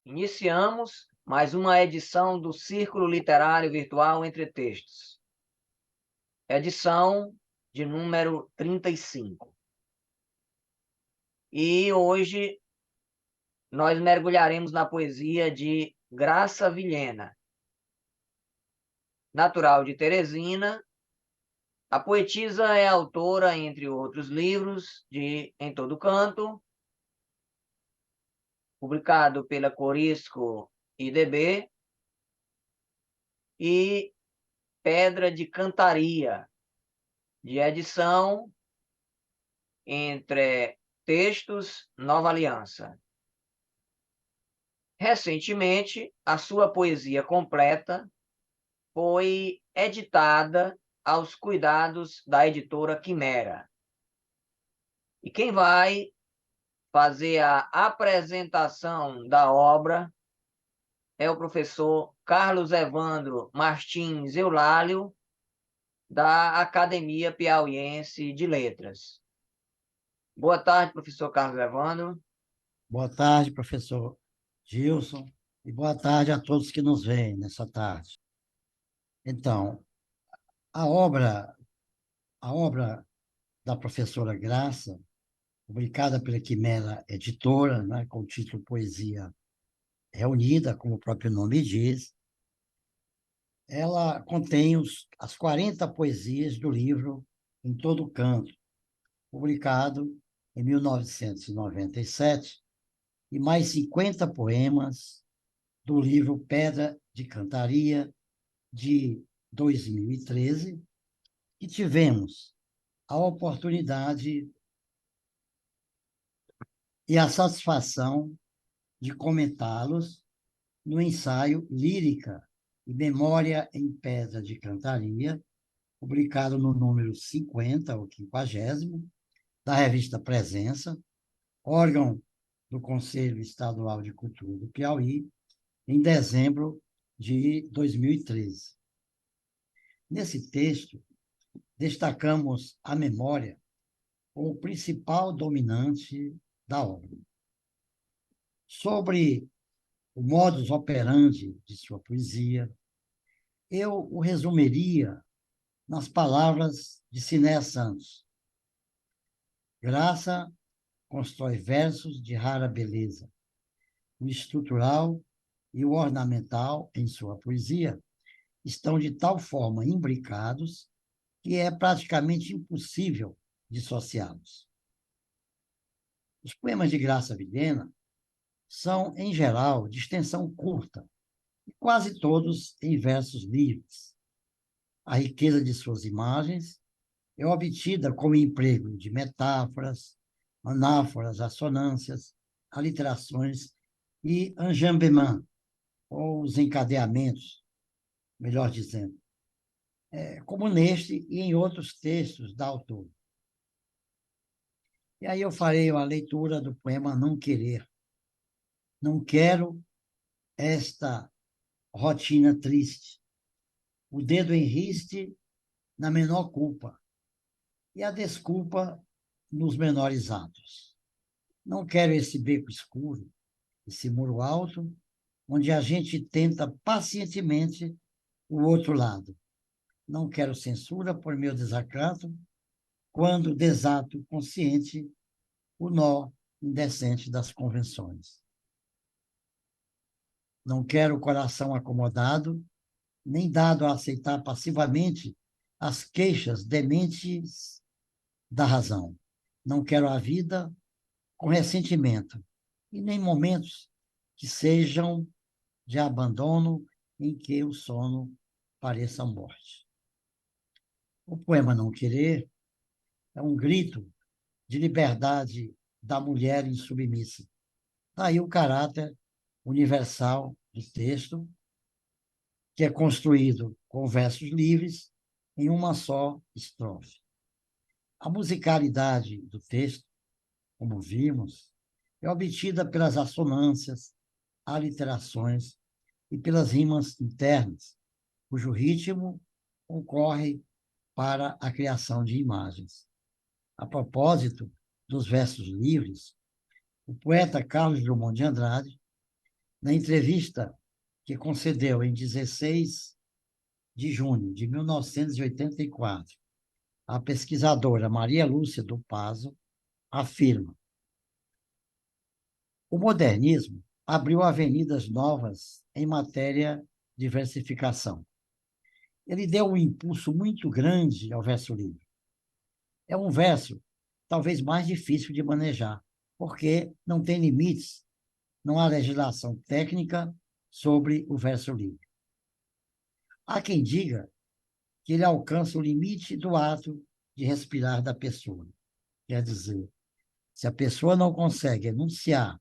Iniciamos mais uma edição do Círculo Literário Virtual Entre Textos, edição de número 35. E hoje nós mergulharemos na poesia de Graça Vilhena. Natural de Teresina, a poetisa é autora, entre outros livros, de Em Todo Canto, publicado pela Corisco IDB, e Pedra de Cantaria, de edição Entre Textos Nova Aliança. Recentemente, a sua poesia completa foi editada aos cuidados da editora Quimera. E quem vai fazer a apresentação da obra é o professor Carlos Evandro Martins Eulálio, da Academia Piauiense de Letras. Boa tarde, professor Carlos Evandro. Boa tarde, professor Gilson, e boa tarde a todos que nos veem nessa tarde. Então, a obra, a obra da professora Graça, publicada pela Quimera Editora, né, com o título Poesia Reunida, como o próprio nome diz, ela contém as 40 poesias do livro Em Todo Canto, publicado em 1997, e mais 50 poemas do livro Pedra de Cantaria, de 2013, que tivemos a oportunidade e a satisfação de comentá-los no ensaio Lírica e Memória em Pedra de Cantaria, publicado no número 50, ou 50º, da revista Presença, órgão do Conselho Estadual de Cultura do Piauí, em dezembro de 2013. Nesse texto, destacamos a memória como o principal dominante da obra. Sobre o modus operandi de sua poesia, eu o resumiria nas palavras de Cinéa Santos. Graça constrói versos de rara beleza. O estrutural e o ornamental em sua poesia estão de tal forma imbricados que é praticamente impossível dissociá-los. Os poemas de Graça Vilhena são, em geral, de extensão curta, e quase todos em versos livres. A riqueza de suas imagens é obtida com o emprego de metáforas, anáforas, assonâncias, aliterações e enjambement, ou os encadeamentos, melhor dizendo, como neste e em outros textos da autora. E aí eu farei a leitura do poema Não Querer. Não quero esta rotina triste. O dedo enriste na menor culpa e a desculpa nos menores atos. Não quero esse beco escuro, esse muro alto, onde a gente tenta pacientemente o outro lado. Não quero censura por meu desacato, quando desato consciente o nó indecente das convenções. Não quero o coração acomodado, nem dado a aceitar passivamente as queixas dementes da razão. Não quero a vida com ressentimento, e nem momentos que sejam de abandono em que o sono pareça morte. O poema Não Querer é um grito de liberdade da mulher insubmissa. Daí o caráter universal do texto, que é construído com versos livres em uma só estrofe. A musicalidade do texto, como vimos, é obtida pelas assonâncias, aliterações e pelas rimas internas, cujo ritmo concorre para a criação de imagens. A propósito dos versos livres, o poeta Carlos Drummond de Andrade Na entrevista que concedeu em 16 de junho de 1984, a pesquisadora Maria Lúcia do Pazo afirma: o modernismo abriu avenidas novas em matéria de diversificação. Ele deu um impulso muito grande ao verso livre. É um verso talvez mais difícil de manejar, porque não tem limites, não há legislação técnica sobre o verso livre. Há quem diga que ele alcança o limite do ato de respirar da pessoa. Quer dizer, se a pessoa não consegue enunciar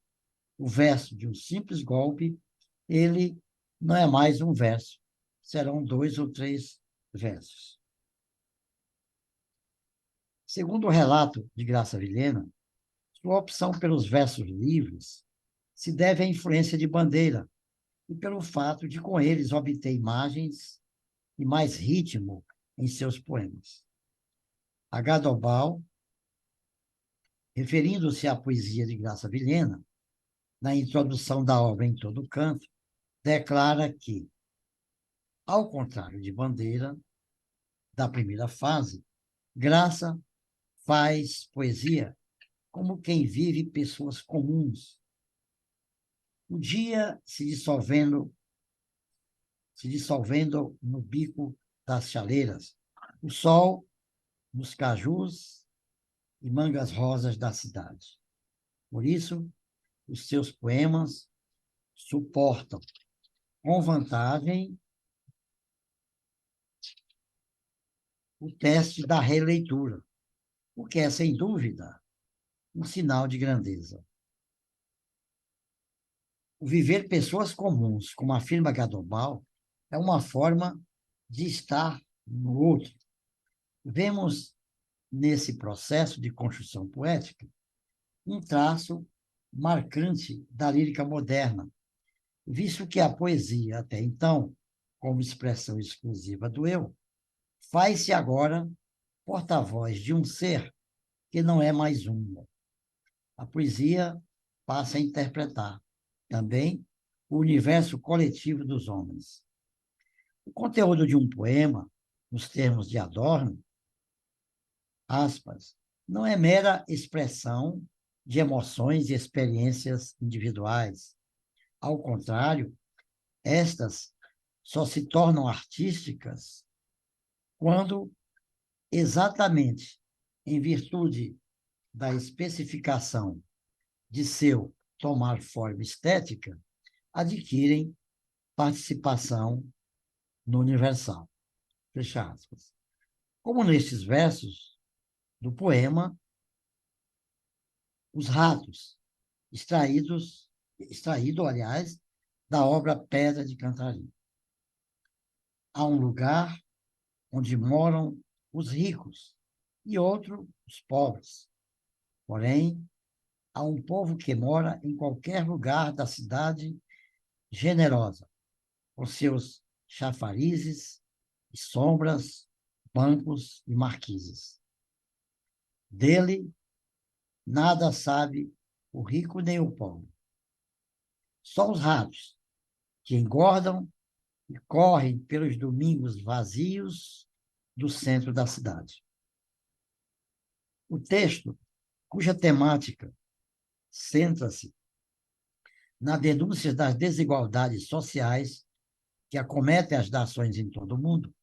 o verso de um simples golpe, ele não é mais um verso, serão 2 ou 3 versos. Segundo o relato de Graça Vilhena, sua opção pelos versos livres se deve à influência de Bandeira e pelo fato de com eles obter imagens e mais ritmo em seus poemas. A Gadobal, referindo-se à poesia de Graça Vilhena, na introdução da obra Em Todo Canto, declara que, ao contrário de Bandeira, da primeira fase, Graça faz poesia como quem vive pessoas comuns. O dia se dissolvendo no bico das chaleiras, o sol nos cajus e mangas rosas da cidade. Por isso, os seus poemas suportam com vantagem o teste da releitura, o que é, sem dúvida, um sinal de grandeza. O viver pessoas comuns, como afirma Gadobal, é uma forma de estar no outro. Vemos nesse processo de construção poética um traço marcante da lírica moderna, visto que a poesia, até então, como expressão exclusiva do eu, faz-se agora porta-voz de um ser que não é mais um. A poesia passa a interpretar também o universo coletivo dos homens. O conteúdo de um poema, nos termos de Adorno, aspas, não é mera expressão de emoções e experiências individuais. Ao contrário, estas só se tornam artísticas quando, exatamente em virtude da especificação de seu tomar forma estética, adquirem participação no universal. Fecha aspas. Como nestes versos do poema, os ratos, extraído, aliás, da obra Pedra de Cantaria. Há um lugar onde moram os ricos e outro os pobres. Porém, há um povo que mora em qualquer lugar da cidade generosa, com seus chafarizes e sombras, bancos e marquises. Dele, nada sabe o rico nem o pobre. Só os ratos, que engordam e correm pelos domingos vazios do centro da cidade. O texto, cuja temática centra-se na denúncia das desigualdades sociais que acometem as nações em todo o mundo,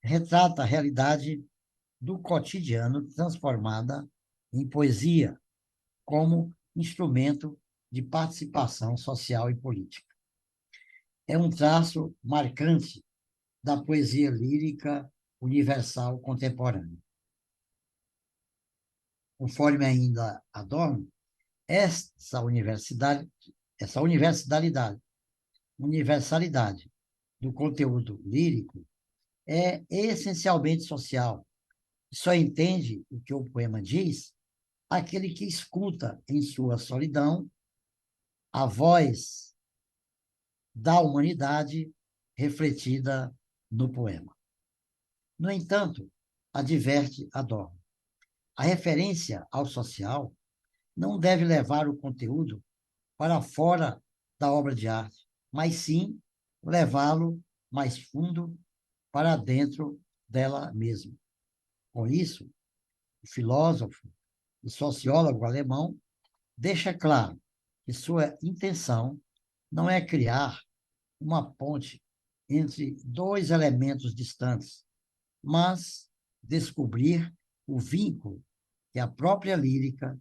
retrata a realidade do cotidiano transformada em poesia como instrumento de participação social e política. É um traço marcante da poesia lírica universal contemporânea. Conforme ainda Adorno, essa universalidade do conteúdo lírico é essencialmente social. Só entende o que o poema diz aquele que escuta em sua solidão a voz da humanidade refletida no poema. No entanto, adverte Adorno, a referência ao social não deve levar o conteúdo para fora da obra de arte, mas sim levá-lo mais fundo para dentro dela mesma. Com isso, o filósofo e sociólogo alemão deixa claro que sua intenção não é criar uma ponte entre dois elementos distantes, mas descobrir o vínculo que a própria lírica,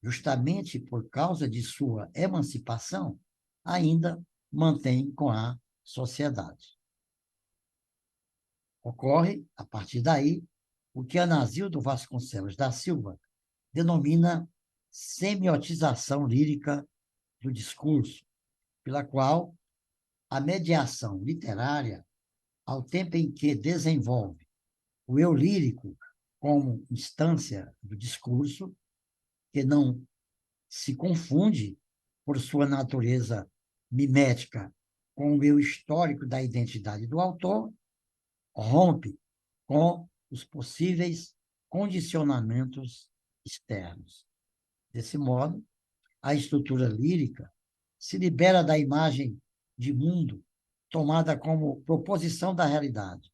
justamente por causa de sua emancipação, ainda mantém com a sociedade. Ocorre, a partir daí, o que Anazildo Vasconcelos da Silva denomina semiotização lírica do discurso, pela qual a mediação literária, ao tempo em que desenvolve o eu lírico como instância do discurso, que não se confunde por sua natureza mimética com o eu histórico da identidade do autor, rompe com os possíveis condicionamentos externos. Desse modo, a estrutura lírica se libera da imagem de mundo tomada como proposição da realidade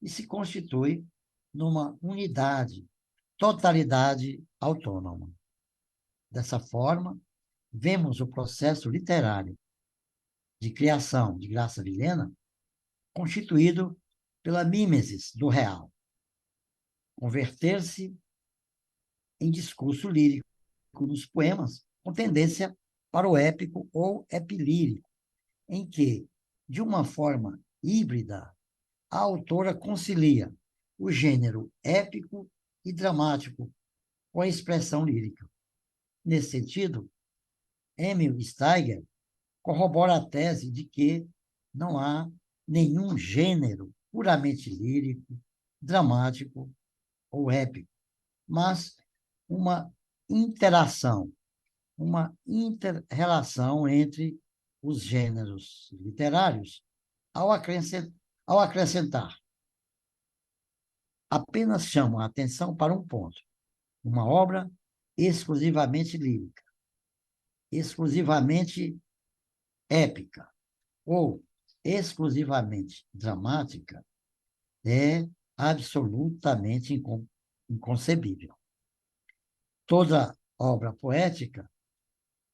e se constitui numa unidade, totalidade autônoma. Dessa forma, vemos o processo literário de criação de Graça Vilhena constituído pela mímesis do real, converter-se em discurso lírico nos poemas, com tendência para o épico ou epilírico, em que, de uma forma híbrida, a autora concilia o gênero épico e dramático com a expressão lírica. Nesse sentido, Emil Steiger corrobora a tese de que não há nenhum gênero puramente lírico, dramático ou épico, mas uma interação, uma inter-relação entre os gêneros literários, ao acrescentar. Apenas chamo a atenção para um ponto: uma obra exclusivamente lírica, exclusivamente épica ou exclusivamente dramática é absolutamente inconcebível. Toda obra poética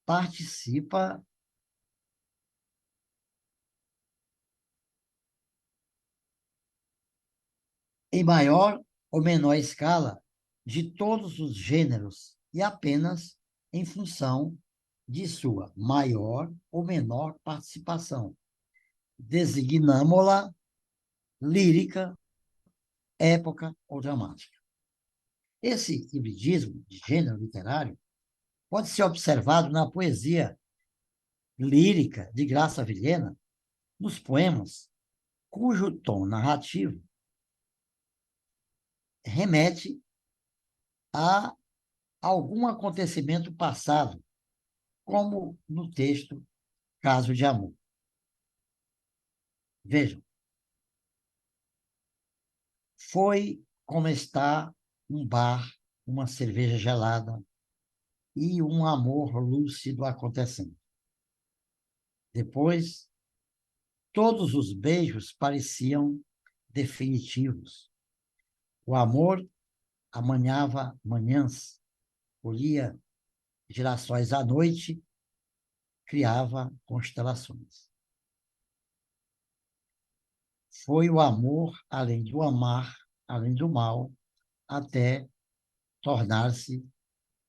participa em maior ou menor escala de todos os gêneros e apenas em função de sua maior ou menor participação. Designamo-la lírica, época ou dramática. Esse hibridismo de gênero literário pode ser observado na poesia lírica de Graça Vilhena, nos poemas cujo tom narrativo remete a algum acontecimento passado, como no texto Caso de Amor. Vejam, foi como está um bar, uma cerveja gelada e um amor lúcido acontecendo. Depois, todos os beijos pareciam definitivos. O amor amanhava manhãs, colhia girassóis à noite, criava constelações. Foi o amor, além do amar, além do mal, até tornar-se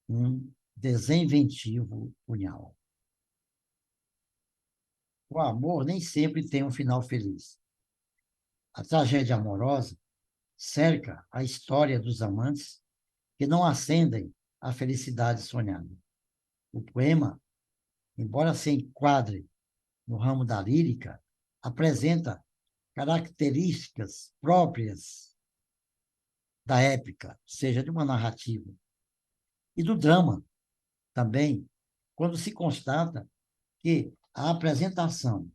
um desinventivo punhal. O amor nem sempre tem um final feliz. A tragédia amorosa cerca a história dos amantes que não ascendem à felicidade sonhada. O poema, embora se enquadre no ramo da lírica, apresenta características próprias da épica, seja de uma narrativa, e do drama também, quando se constata que a apresentação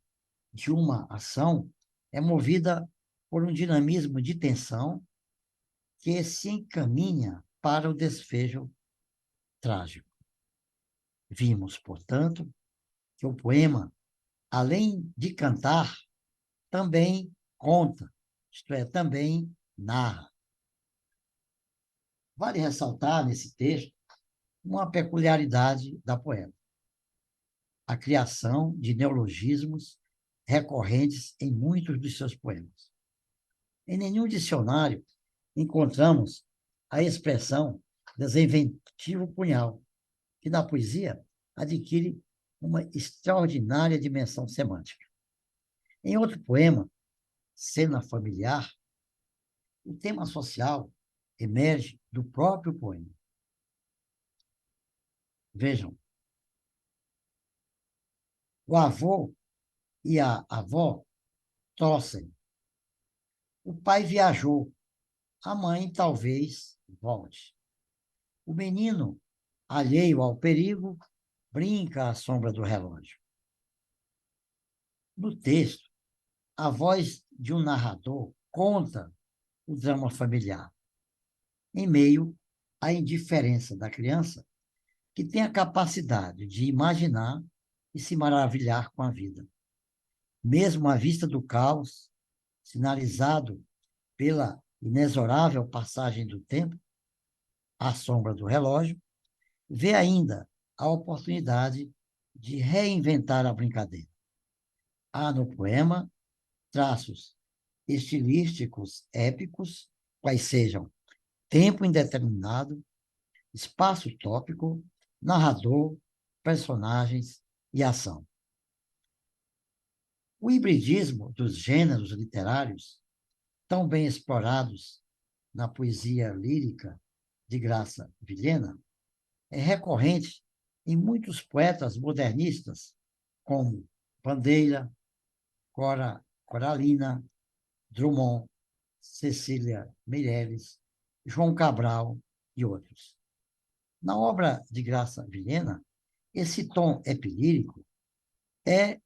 de uma ação é movida por um dinamismo de tensão que se encaminha para o desfecho trágico. Vimos, portanto, que o poema além de cantar, também conta, isto é, também narra. Vale ressaltar nesse texto uma peculiaridade da poema: a criação de neologismos recorrentes em muitos dos seus poemas. Em nenhum dicionário encontramos a expressão desinventivo punhal, que na poesia adquire uma extraordinária dimensão semântica. Em outro poema, Cena Familiar, o tema social emerge do próprio poema. Vejam, o avô e a avó tossem. O pai viajou, a mãe talvez volte. O menino, alheio ao perigo, brinca à sombra do relógio. No texto, a voz de um narrador conta o drama familiar, em meio à indiferença da criança, que tem a capacidade de imaginar e se maravilhar com a vida. Mesmo à vista do caos, sinalizado pela inexorável passagem do tempo, à sombra do relógio, vê ainda a oportunidade de reinventar a brincadeira. Há no poema traços estilísticos épicos, quais sejam tempo indeterminado, espaço tópico, narrador, personagens e ação. O hibridismo dos gêneros literários, tão bem explorados na poesia lírica de Graça Vilhena, é recorrente em muitos poetas modernistas, como Bandeira, Coralina, Drummond, Cecília Meirelles, João Cabral e outros. Na obra de Graça Vilhena, esse tom epilírico é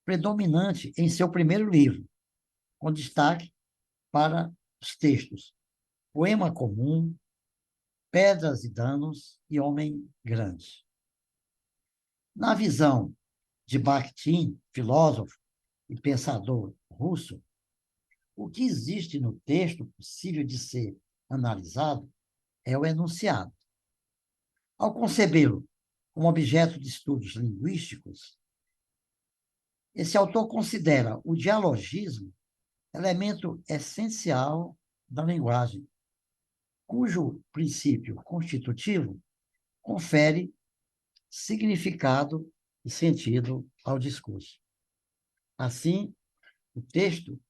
predominante em seu primeiro livro, com destaque para os textos Poema Comum, Pedras e Danos e Homem Grande. Na visão de Bakhtin, filósofo e pensador russo, o que existe no texto possível de ser analisado é o enunciado. Ao concebê-lo como objeto de estudos linguísticos, esse autor considera o dialogismo elemento essencial da linguagem, cujo princípio constitutivo confere significado e sentido ao discurso. Assim, o texto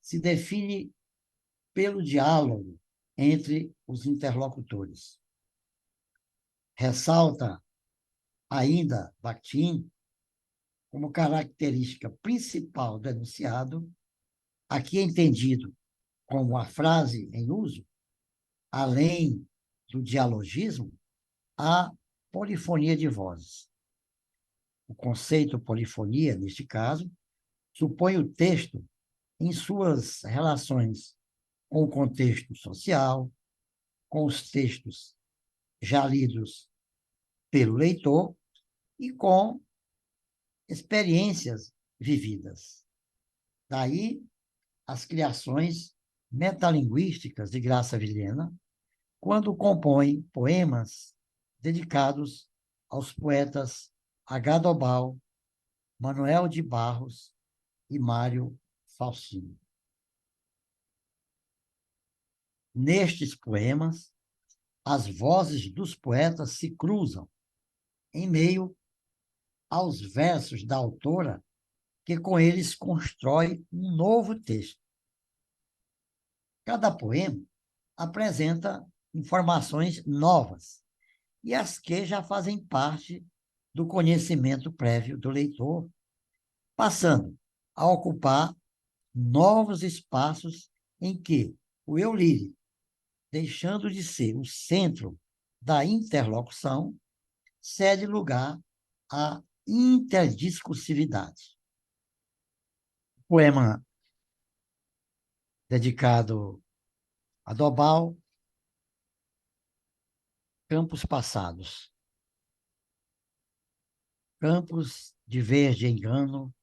se define pelo diálogo entre os interlocutores. Ressalta ainda Bakhtin como característica principal do enunciado, aqui entendido como a frase em uso, além do dialogismo, a polifonia de vozes. O conceito polifonia, neste caso, supõe o texto em suas relações com o contexto social, com os textos já lidos pelo leitor e com experiências vividas. Daí as criações metalinguísticas de Graça Vilhena, quando compõe poemas dedicados aos poetas H. Dobal, Manuel de Barros e Mário Faustino. Nestes poemas, as vozes dos poetas se cruzam em meio aos versos da autora, que com eles constrói um novo texto. Cada poema apresenta informações novas, e as que já fazem parte do conhecimento prévio do leitor, passando a ocupar novos espaços em que o eu lírico, deixando de ser o centro da interlocução, cede lugar à interdiscursividade. Poema dedicado a Dobal, Campos Passados. Campos de verde engano,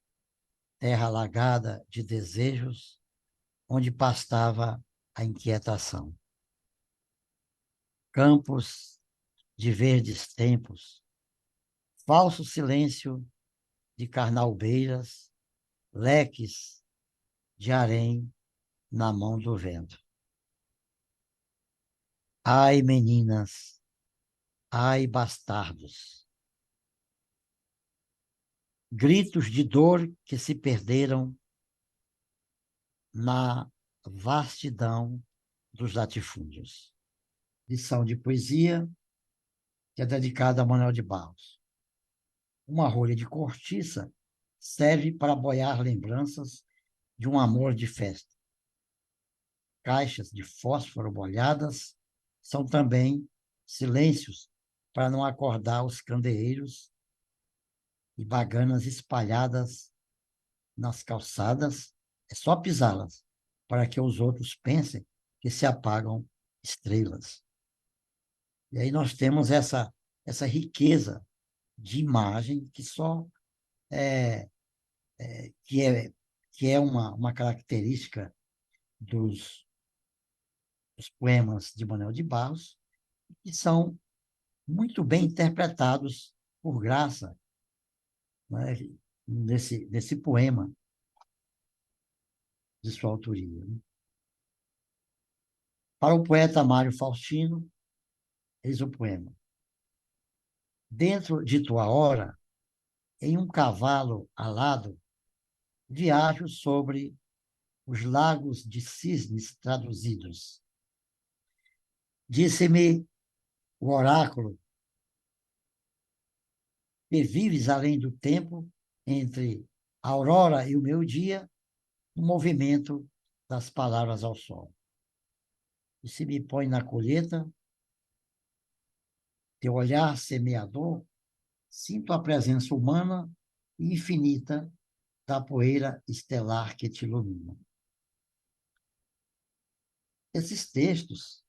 terra alagada de desejos, onde pastava a inquietação. Campos de verdes tempos, falso silêncio de carnalbeiras, leques de harém na mão do vento. Ai, meninas, ai, bastardos, gritos de dor que se perderam na vastidão dos latifúndios. Lição de poesia que é dedicada a Manuel de Barros. Uma rolha de cortiça serve para boiar lembranças de um amor de festa. Caixas de fósforo molhadas são também silêncios para não acordar os candeeiros e baganas espalhadas nas calçadas. É só pisá-las para que os outros pensem que se apagam estrelas. E aí nós temos essa riqueza de imagem que só é, que é, que é uma característica dos poemas de Manuel de Barros, que são muito bem interpretados por Graça, né, nesse poema de sua autoria. Para o poeta Mário Faustino, eis o poema. Dentro de tua hora, em um cavalo alado, viajo sobre os lagos de cisnes traduzidos. Disse-me o oráculo que vives além do tempo, entre a aurora e o meio-dia, no movimento das palavras ao sol. E se me põe na colheita, teu olhar semeador, sinto a presença humana e infinita da poeira estelar que te ilumina. Esses textos,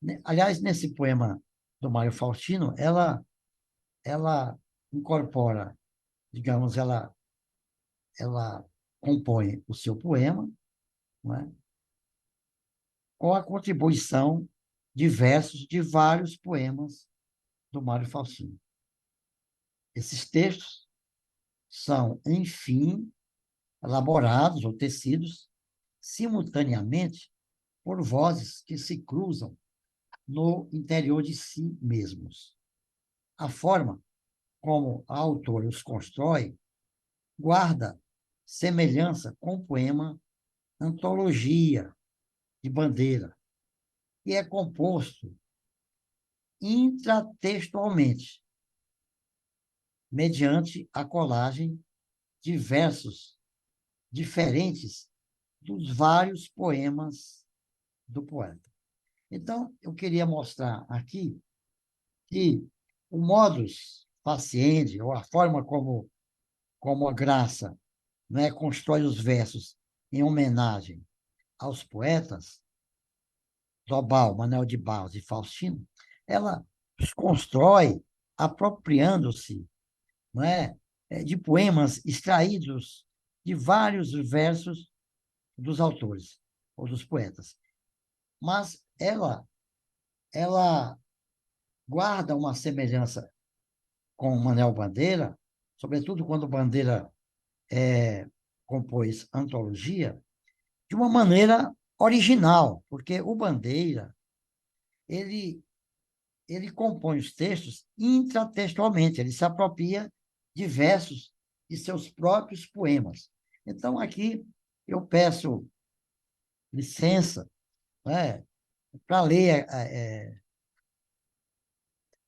né, aliás, nesse poema do Mário Faustino, ela incorpora, digamos, ela compõe o seu poema, né, com a contribuição de versos de vários poemas do Mário Faustino. Esses textos são, enfim, elaborados ou tecidos simultaneamente por vozes que se cruzam no interior de si mesmos. A forma como a autora os constrói guarda semelhança com o poema Antologia de Bandeira, que é composto intratextualmente, mediante a colagem de versos diferentes dos vários poemas do poeta. Então, eu queria mostrar aqui que o modus faciendi, ou a forma como a Graça, né, constrói os versos em homenagem aos poetas, Dobal, Manuel de Barros e Faustino, ela os constrói apropriando-se, não é, de poemas extraídos de vários versos dos autores ou dos poetas. Mas ela guarda uma semelhança com Manuel Bandeira, sobretudo quando Bandeira compôs antologia, de uma maneira original, porque o Bandeira, ele, ele compõe os textos intratextualmente, ele se apropria de versos de seus próprios poemas. Então, aqui eu peço licença, né, para ler,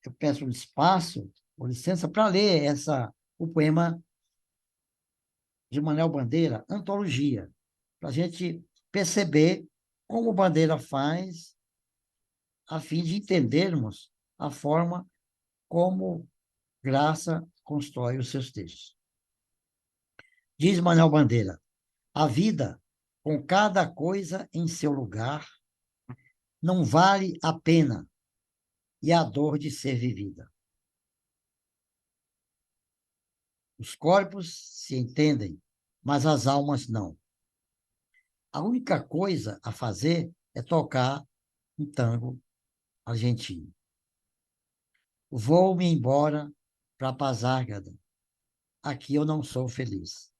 eu peço espaço, ou licença, para ler o poema de Manuel Bandeira, Antologia, para a gente perceber como Bandeira faz, a fim de entendermos a forma como Graça constrói os seus textos. Diz Manuel Bandeira: a vida, com cada coisa em seu lugar, não vale a pena e a dor de ser vivida. Os corpos se entendem mas as almas não. A única coisa a fazer é tocar um tango argentino. Vou-me embora para Pasárgada. Aqui eu não sou feliz.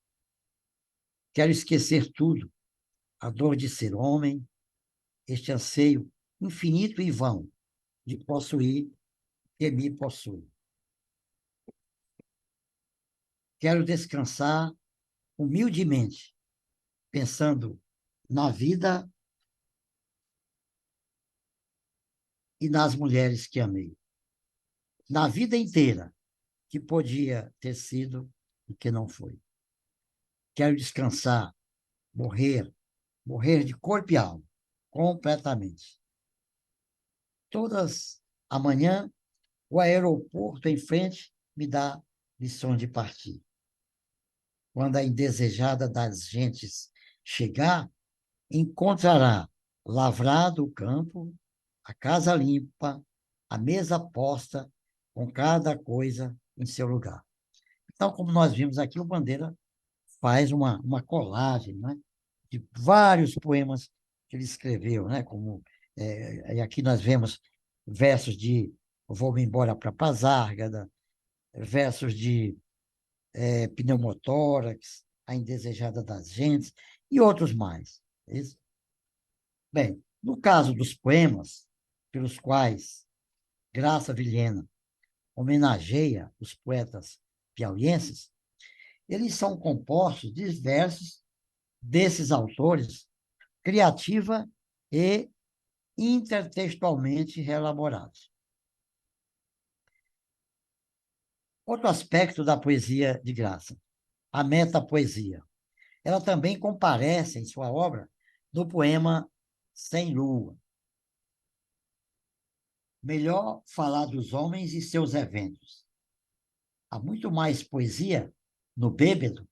Quero esquecer tudo, a dor de ser homem, este anseio infinito e vão de possuir que me possui. Quero descansar humildemente, pensando na vida e nas mulheres que amei. Na vida inteira, que podia ter sido e que não foi. Quero descansar, morrer de corpo e alma, completamente. Todas amanhã, o aeroporto em frente me dá lição de partir. Quando a indesejada das gentes chegar, encontrará lavrado o campo, a casa limpa, a mesa posta, com cada coisa em seu lugar. Então, como nós vimos aqui, o Bandeira faz uma colagem, né, de vários poemas que ele escreveu, né, como e aqui nós vemos versos de Vou-me embora para Pasárgada, versos de Pneumotórax, A Indesejada das Gentes e outros mais. Isso. Bem, no caso dos poemas pelos quais Graça Vilhena homenageia os poetas piauienses, eles são compostos de versos desses autores, criativa e intertextualmente reelaborados. Outro aspecto da poesia de Graça, a metapoesia. Ela também comparece em sua obra no poema Sem Lua. Melhor falar dos homens e seus eventos. Há muito mais poesia no bêbado,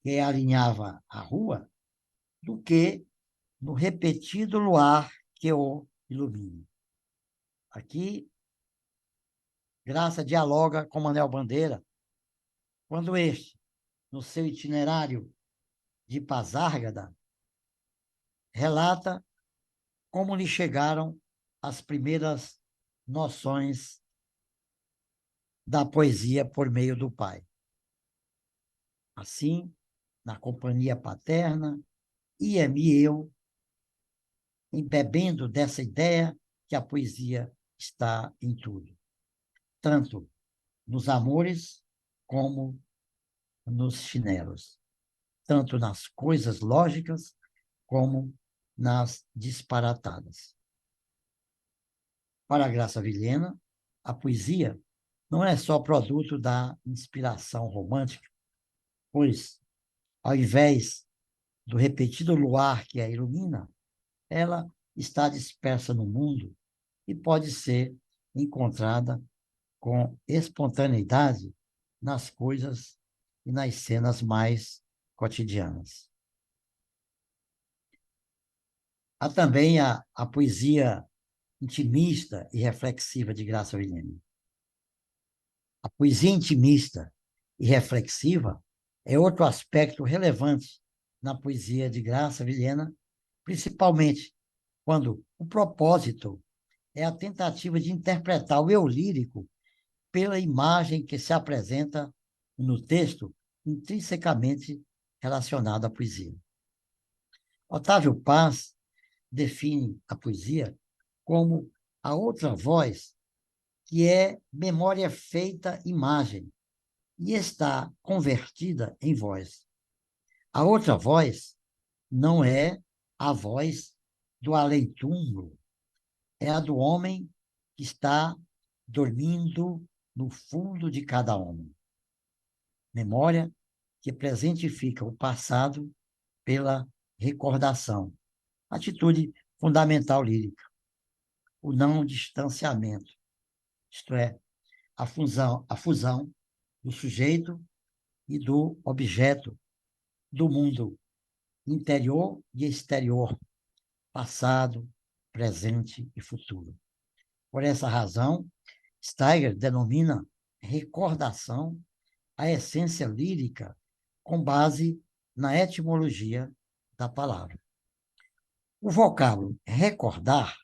que alinhava a rua, do que no repetido luar que o ilumina. Aqui, Graça dialoga com Manuel Bandeira, quando este, no seu itinerário de Pasárgada, relata como lhe chegaram as primeiras noções da poesia por meio do pai. Assim, na companhia paterna, ia-me eu embebendo dessa ideia que a poesia está em tudo, tanto nos amores como nos chinelos, tanto nas coisas lógicas como nas disparatadas. Para a Graça Vilhena, a poesia não é só produto da inspiração romântica, pois, ao invés do repetido luar que a ilumina, ela está dispersa no mundo e pode ser encontrada com espontaneidade nas coisas e nas cenas mais cotidianas. Há também a poesia intimista e reflexiva de Graça Vilhena. A poesia intimista e reflexiva é outro aspecto relevante na poesia de Graça Vilhena, principalmente quando o propósito é a tentativa de interpretar o eu lírico pela imagem que se apresenta no texto intrinsecamente relacionada à poesia. Otávio Paz define a poesia como a outra voz que é memória feita imagem e está convertida em voz. A outra voz não é a voz do além-túmulo, é a do homem que está dormindo no fundo de cada homem. Memória que presentifica o passado pela recordação. Atitude fundamental lírica. O não distanciamento, isto é, a fusão do sujeito e do objeto, do mundo interior e exterior, passado, presente e futuro. Por essa razão, Steiger denomina recordação a essência lírica com base na etimologia da palavra. O vocábulo recordar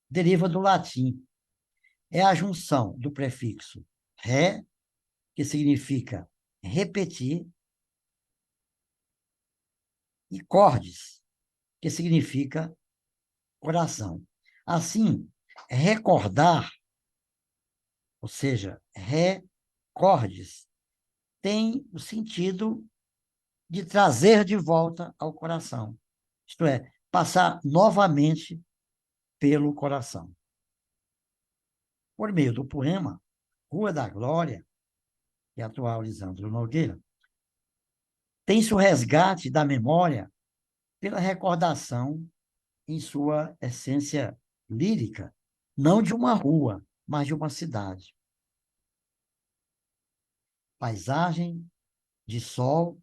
deriva do latim. É a junção do prefixo re, que significa repetir, e cordis, que significa coração. Assim, recordar, ou seja, recordes, tem o sentido de trazer de volta ao coração. Isto é, passar novamente pelo coração. Por meio do poema Rua da Glória, que é a atual Lisandro Nogueira, tem-se o resgate da memória pela recordação em sua essência lírica, não de uma rua, mas de uma cidade. Paisagem de sol,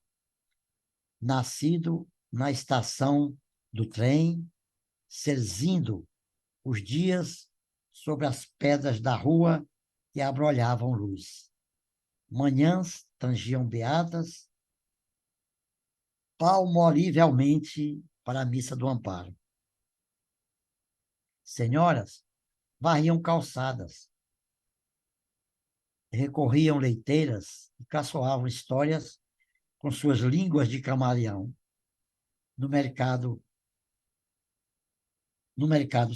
nascido na estação do trem, cerzindo os dias sobre as pedras da rua que abrolhavam luz. Manhãs tangiam beatas, palmolivelmente para a missa do Amparo. Senhoras varriam calçadas, recorriam leiteiras e caçoavam histórias com suas línguas de camaleão no mercado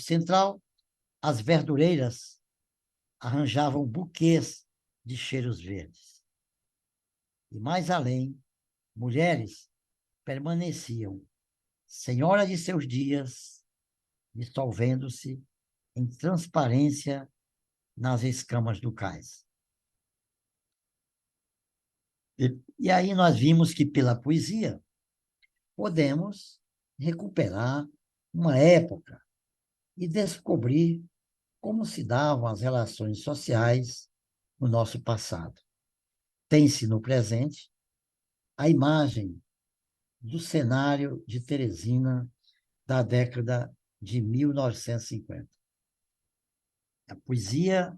central. As verdureiras arranjavam buquês de cheiros verdes. E mais além, mulheres permaneciam, senhora de seus dias, dissolvendo-se em transparência nas escamas do cais. E aí nós vimos que, pela poesia, podemos recuperar uma época e descobrir como se davam as relações sociais no nosso passado. Tem-se no presente a imagem do cenário de Teresina da década de 1950. A poesia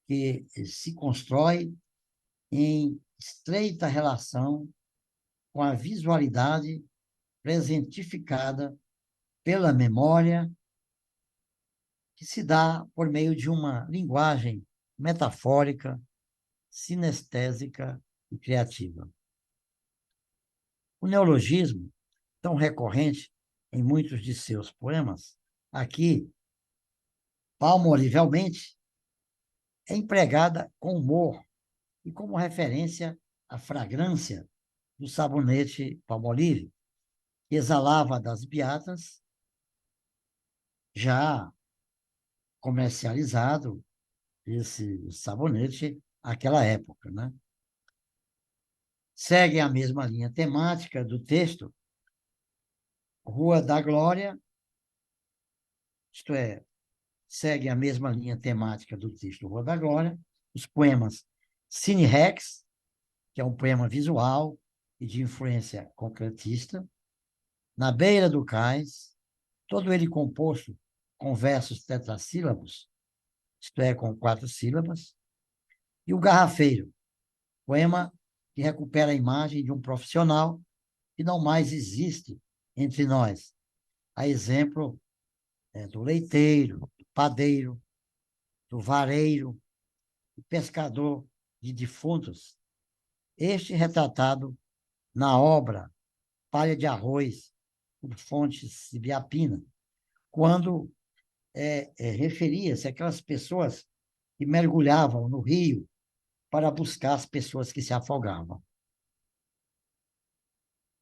que se constrói em estreita relação com a visualidade presentificada pela memória, que se dá por meio de uma linguagem metafórica, sinestésica e criativa. O neologismo, tão recorrente em muitos de seus poemas, aqui, palmolivelmente, é empregada com humor e como referência à fragrância do sabonete Palmolive, que exalava das beatas, já comercializado esse sabonete naquela época, né? Segue a mesma linha temática do texto, Rua da Glória, isto é, segue a mesma linha temática do texto Rua da Glória, os poemas Cine Rex, que é um poema visual e de influência concretista, Na Beira do Cais, todo ele composto com versos tetrassílabos, isto é, com 4 sílabas, e O Garrafeiro, poema que recupera a imagem de um profissional que não mais existe entre nós, a exemplo do leiteiro, do padeiro, do vareiro, do pescador de defuntos, este retratado na obra Palha de Arroz, por Fontes de Biapina, quando referia-se àquelas pessoas que mergulhavam no rio para buscar as pessoas que se afogavam.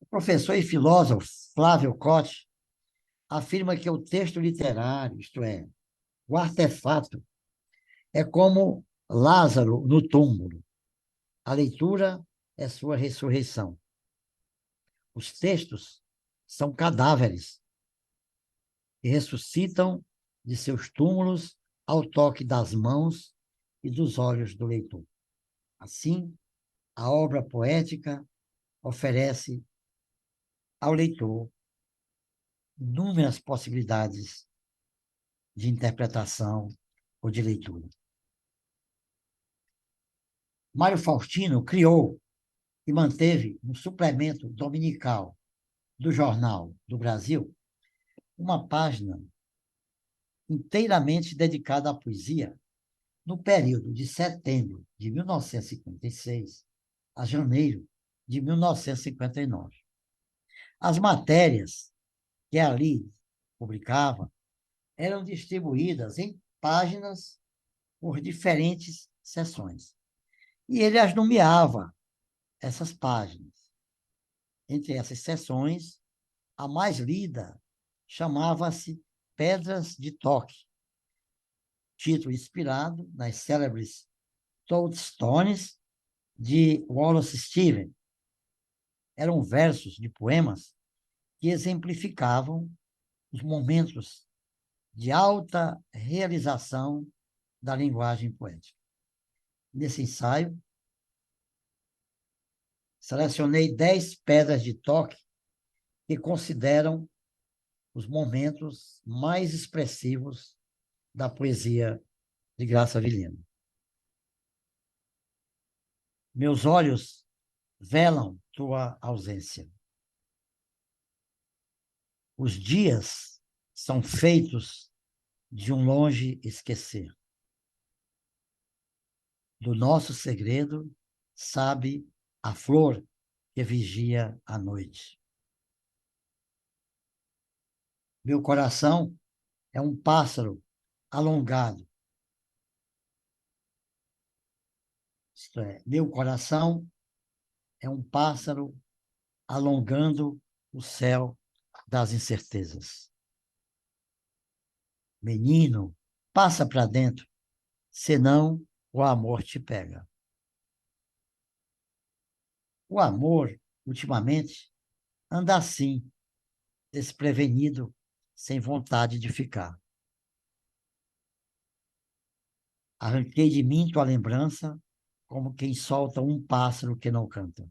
O professor e filósofo Flávio Cote afirma que o texto literário, isto é, o artefato, é como Lázaro no túmulo. A leitura é sua ressurreição. Os textos são cadáveres que ressuscitam de seus túmulos ao toque das mãos e dos olhos do leitor. Assim, a obra poética oferece ao leitor inúmeras possibilidades de interpretação ou de leitura. Mário Faustino criou e manteve no suplemento dominical do Jornal do Brasil uma página inteiramente dedicada à poesia no período de setembro de 1956 a janeiro de 1959. As matérias que ali publicava eram distribuídas em páginas por diferentes seções. E ele as nomeava, essas páginas. Entre essas seções, a mais lida chamava-se Pedras de Toque, título inspirado nas célebres Toadstones de Wallace Stevens. Eram versos de poemas que exemplificavam os momentos de alta realização da linguagem poética. Nesse ensaio, selecionei 10 pedras de toque que consideram os momentos mais expressivos da poesia de Graça Vilhena. Meus olhos velam tua ausência. Os dias são feitos de um longe esquecer. Do nosso segredo sabe a flor que vigia a noite. Meu coração é um pássaro alongado. Isto é, meu coração é um pássaro alongando o céu das incertezas. Menino, passa para dentro, senão o amor te pega. O amor, ultimamente, anda assim, desprevenido, sem vontade de ficar. Arranquei de mim tua lembrança, como quem solta um pássaro que não canta.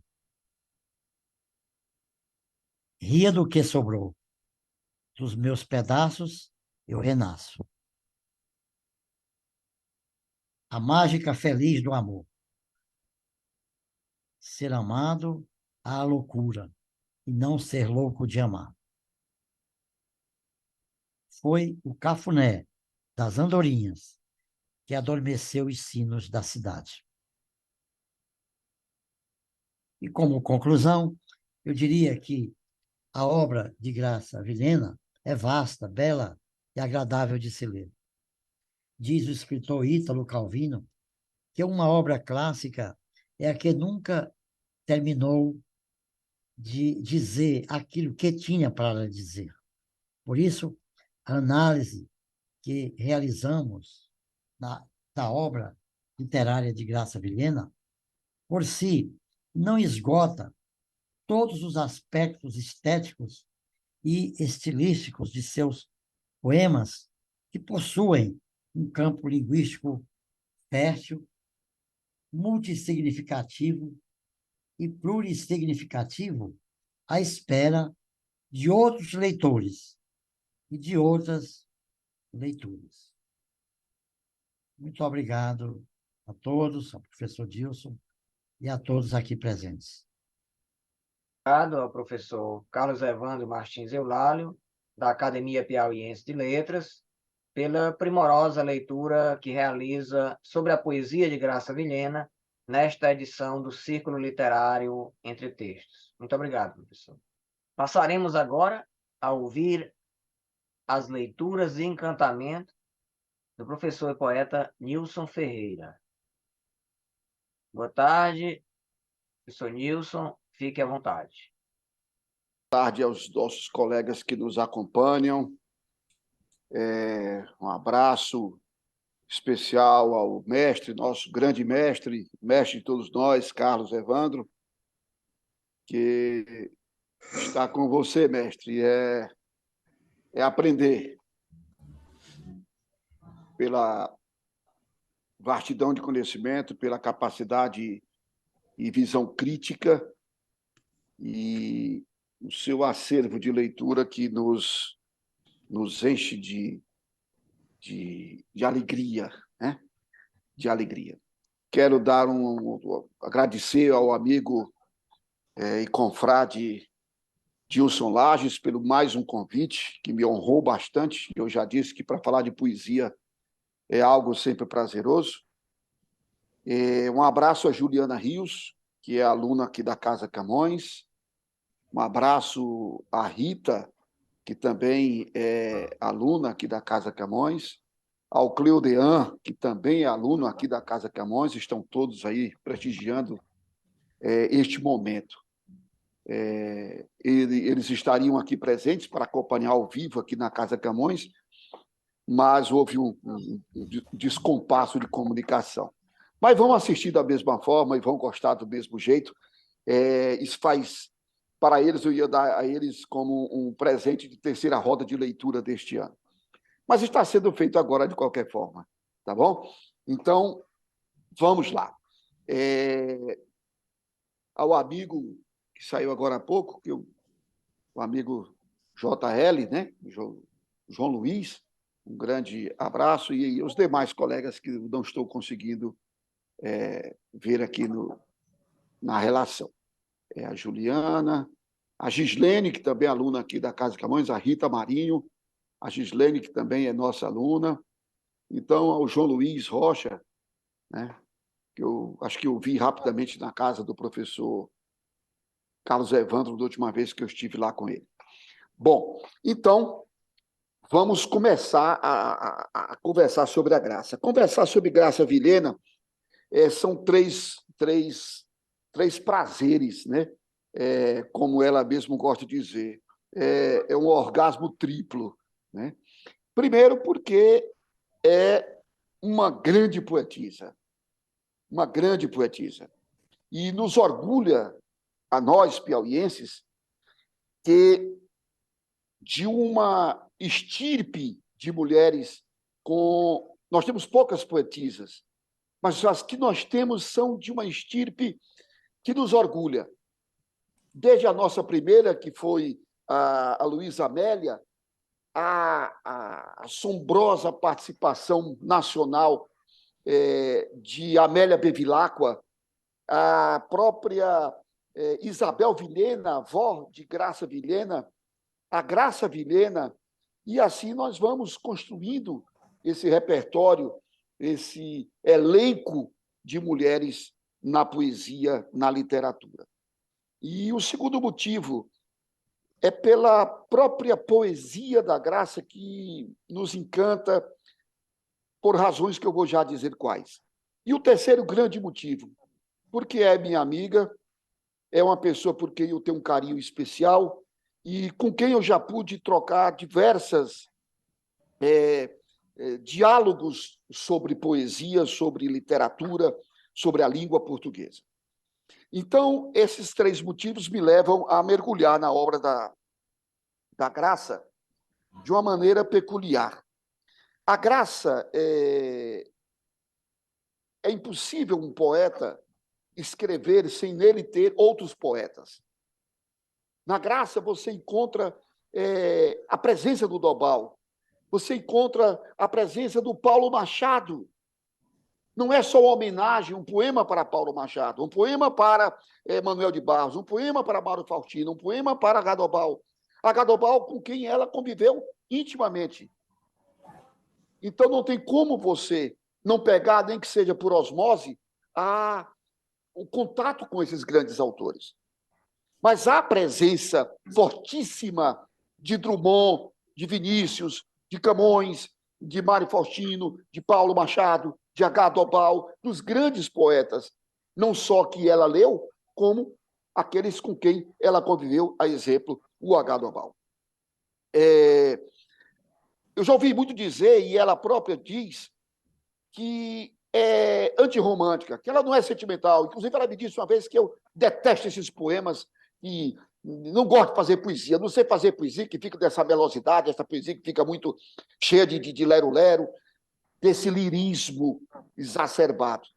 Ria do que sobrou. Dos meus pedaços, eu renasço. A mágica feliz do amor. Ser amado à loucura e não ser louco de amar. Foi o cafuné das andorinhas que adormeceu os sinos da cidade. E como conclusão, eu diria que a obra de Graça Vilhena é vasta, bela e agradável de se ler. Diz o escritor Ítalo Calvino que uma obra clássica é a que nunca terminou de dizer aquilo que tinha para dizer. Por isso, a análise que realizamos da obra literária de Graça Vilhena, por si, não esgota todos os aspectos estéticos e estilísticos de seus poemas, que possuem um campo linguístico fértil, multissignificativo e plurissignificativo, à espera de outros leitores e de outras leituras. Muito obrigado a todos, ao professor Dilson e a todos aqui presentes. Obrigado ao professor Carlos Evandro Martins Eulálio, da Academia Piauiense de Letras, pela primorosa leitura que realiza sobre a poesia de Graça Vilhena nesta edição do Círculo Literário Entre Textos. Muito obrigado, professor. Passaremos agora a ouvir as leituras de encantamento do professor e poeta Nilson Ferreira. Boa tarde, professor Nilson, fique à vontade. Boa tarde aos nossos colegas que nos acompanham. Um abraço especial ao mestre, nosso grande mestre, mestre de todos nós, Carlos Evandro, que está com você, mestre. É aprender pela vastidão de conhecimento, pela capacidade e visão crítica e o seu acervo de leitura que nos enche de alegria, né? De alegria. Quero agradecer ao amigo e confrade Gilson Lages, pelo mais um convite, que me honrou bastante. Eu já disse que para falar de poesia é algo sempre prazeroso. Um abraço a Juliana Rios, que é aluna aqui da Casa Camões. Um abraço à Rita, que também é aluna aqui da Casa Camões. Ao Cleudean, que também é aluno aqui da Casa Camões. Estão todos aí prestigiando este momento. Eles estariam aqui presentes para acompanhar ao vivo aqui na Casa Camões, mas houve um descompasso de comunicação. Mas vão assistir da mesma forma e vão gostar do mesmo jeito. Isso faz, para eles, eu ia dar a eles como um presente de terceira roda de leitura deste ano. Mas está sendo feito agora de qualquer forma, tá bom? Então, vamos lá. Ao amigo que saiu agora há pouco, o amigo JL, né? João Luiz, um grande abraço, e os demais colegas que não estou conseguindo ver aqui na relação. A Juliana, a Gislene, que também é aluna aqui da Casa Camões, a Rita Marinho, a Gislene, que também é nossa aluna. Então, ao João Luiz Rocha, né, que eu acho que eu vi rapidamente na casa do professor Carlos Evandro, da última vez que eu estive lá com ele. Bom, então, vamos começar a conversar sobre a Graça. Conversar sobre Graça Vilhena são três prazeres, né? Como ela mesmo gosta de dizer. É um orgasmo triplo, né? Primeiro, porque é uma grande poetisa. Uma grande poetisa. E nos orgulha, a nós, piauienses, que de uma estirpe de mulheres com... Nós temos poucas poetisas, mas as que nós temos são de uma estirpe que nos orgulha. Desde a nossa primeira, que foi a Luísa Amélia, a assombrosa participação nacional de Amélia Bevilacqua, a própria Isabel Vilhena, avó de Graça Vilhena, a Graça Vilhena, e assim nós vamos construindo esse repertório, esse elenco de mulheres na poesia, na literatura. E o segundo motivo é pela própria poesia da Graça, que nos encanta por razões que eu vou já dizer quais. E o terceiro grande motivo, porque é minha amiga, é uma pessoa por quem eu tenho um carinho especial e com quem eu já pude trocar diversas diálogos sobre poesia, sobre literatura, sobre a língua portuguesa. Então, esses três motivos me levam a mergulhar na obra da Graça de uma maneira peculiar. A Graça é impossível um poeta escrever sem nele ter outros poetas. Na Graça você encontra a presença do Dobal, você encontra a presença do Paulo Machado. Não é só uma homenagem, um poema para Paulo Machado, um poema para Manuel de Barros, um poema para Mário Faustino, um poema para Gadobal. A Gadobal com quem ela conviveu intimamente. Então não tem como você não pegar, nem que seja por osmose, o contato com esses grandes autores. Mas há presença fortíssima de Drummond, de Vinícius, de Camões, de Mário Faustino, de Paulo Machado, de H. Dobal, dos grandes poetas, não só que ela leu, como aqueles com quem ela conviveu, a exemplo, o H. Dobal. Eu já ouvi muito dizer, e ela própria diz, que é antirromântica, que ela não é sentimental. Inclusive, ela me disse uma vez que eu detesto esses poemas e não gosto de fazer poesia, não sei fazer poesia que fica dessa melosidade, essa poesia que fica muito cheia de lero-lero, desse lirismo exacerbado.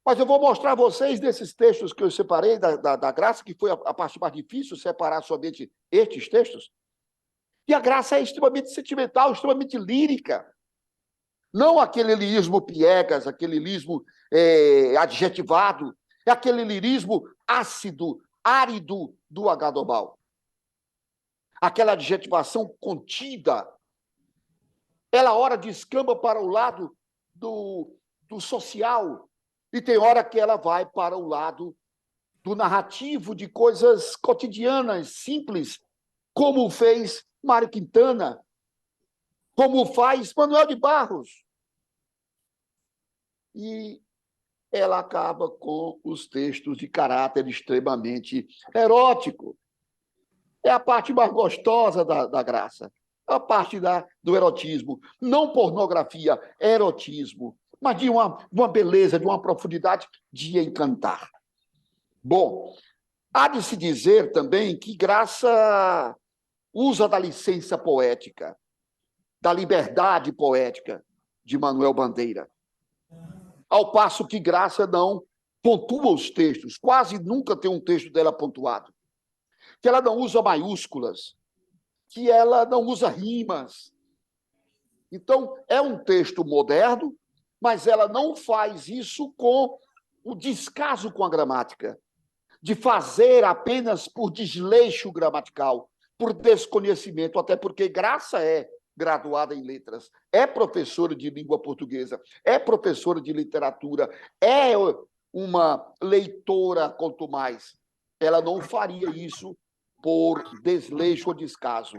Mas eu vou mostrar a vocês desses textos que eu separei da Graça, que foi a parte mais difícil, separar somente estes textos. E a Graça é extremamente sentimental, extremamente lírica. Não aquele lirismo piegas, aquele lirismo adjetivado, é aquele lirismo ácido, árido do H-Dobal. Aquela adjetivação contida, ela hora descamba para o lado do social, e tem hora que ela vai para o lado do narrativo de coisas cotidianas, simples, como fez Mário Quintana, como faz Manuel de Barros. E ela acaba com os textos de caráter extremamente erótico. É a parte mais gostosa da graça, a parte do erotismo. Não pornografia, erotismo, mas de uma beleza, de uma profundidade de encantar. Bom, há de se dizer também que Graça usa da licença poética, da liberdade poética de Manuel Bandeira, ao passo que Graça não pontua os textos, quase nunca tem um texto dela pontuado, que ela não usa maiúsculas, que ela não usa rimas. Então, é um texto moderno, mas ela não faz isso com o descaso com a gramática, de fazer apenas por desleixo gramatical, por desconhecimento, até porque Graça é graduada em letras, é professora de língua portuguesa, é professora de literatura, é uma leitora, quanto mais. Ela não faria isso por desleixo ou descaso.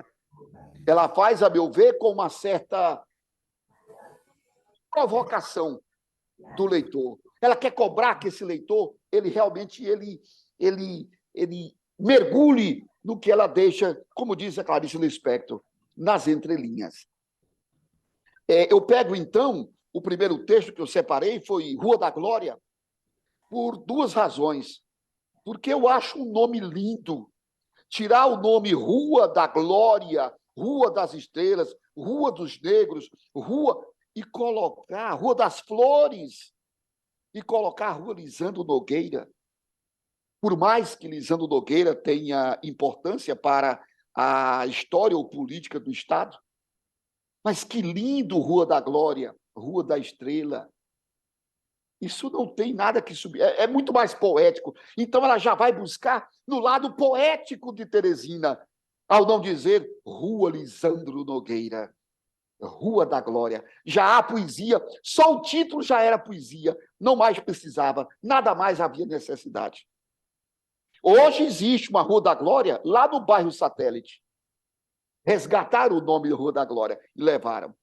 Ela faz, a meu ver, com uma certa provocação do leitor. Ela quer cobrar que esse leitor, ele realmente ele mergulhe no que ela deixa, como diz a Clarice Lispector, nas entrelinhas. Eu pego, então, o primeiro texto que eu separei, foi Rua da Glória, por duas razões. Porque eu acho um nome lindo. Tirar o nome Rua da Glória, Rua das Estrelas, Rua dos Negros, e colocar Rua das Flores, e colocar a Rua Lisandro Nogueira. Por mais que Lisandro Nogueira tenha importância para a história ou política do Estado, mas que lindo Rua da Glória, Rua da Estrela. Isso não tem nada que subir, é muito mais poético. Então ela já vai buscar no lado poético de Teresina, ao não dizer Rua Lisandro Nogueira, Rua da Glória. Já há poesia, só o título já era poesia, não mais precisava, nada mais havia necessidade. Hoje existe uma Rua da Glória lá no bairro Satélite. Resgataram o nome de Rua da Glória e levaram.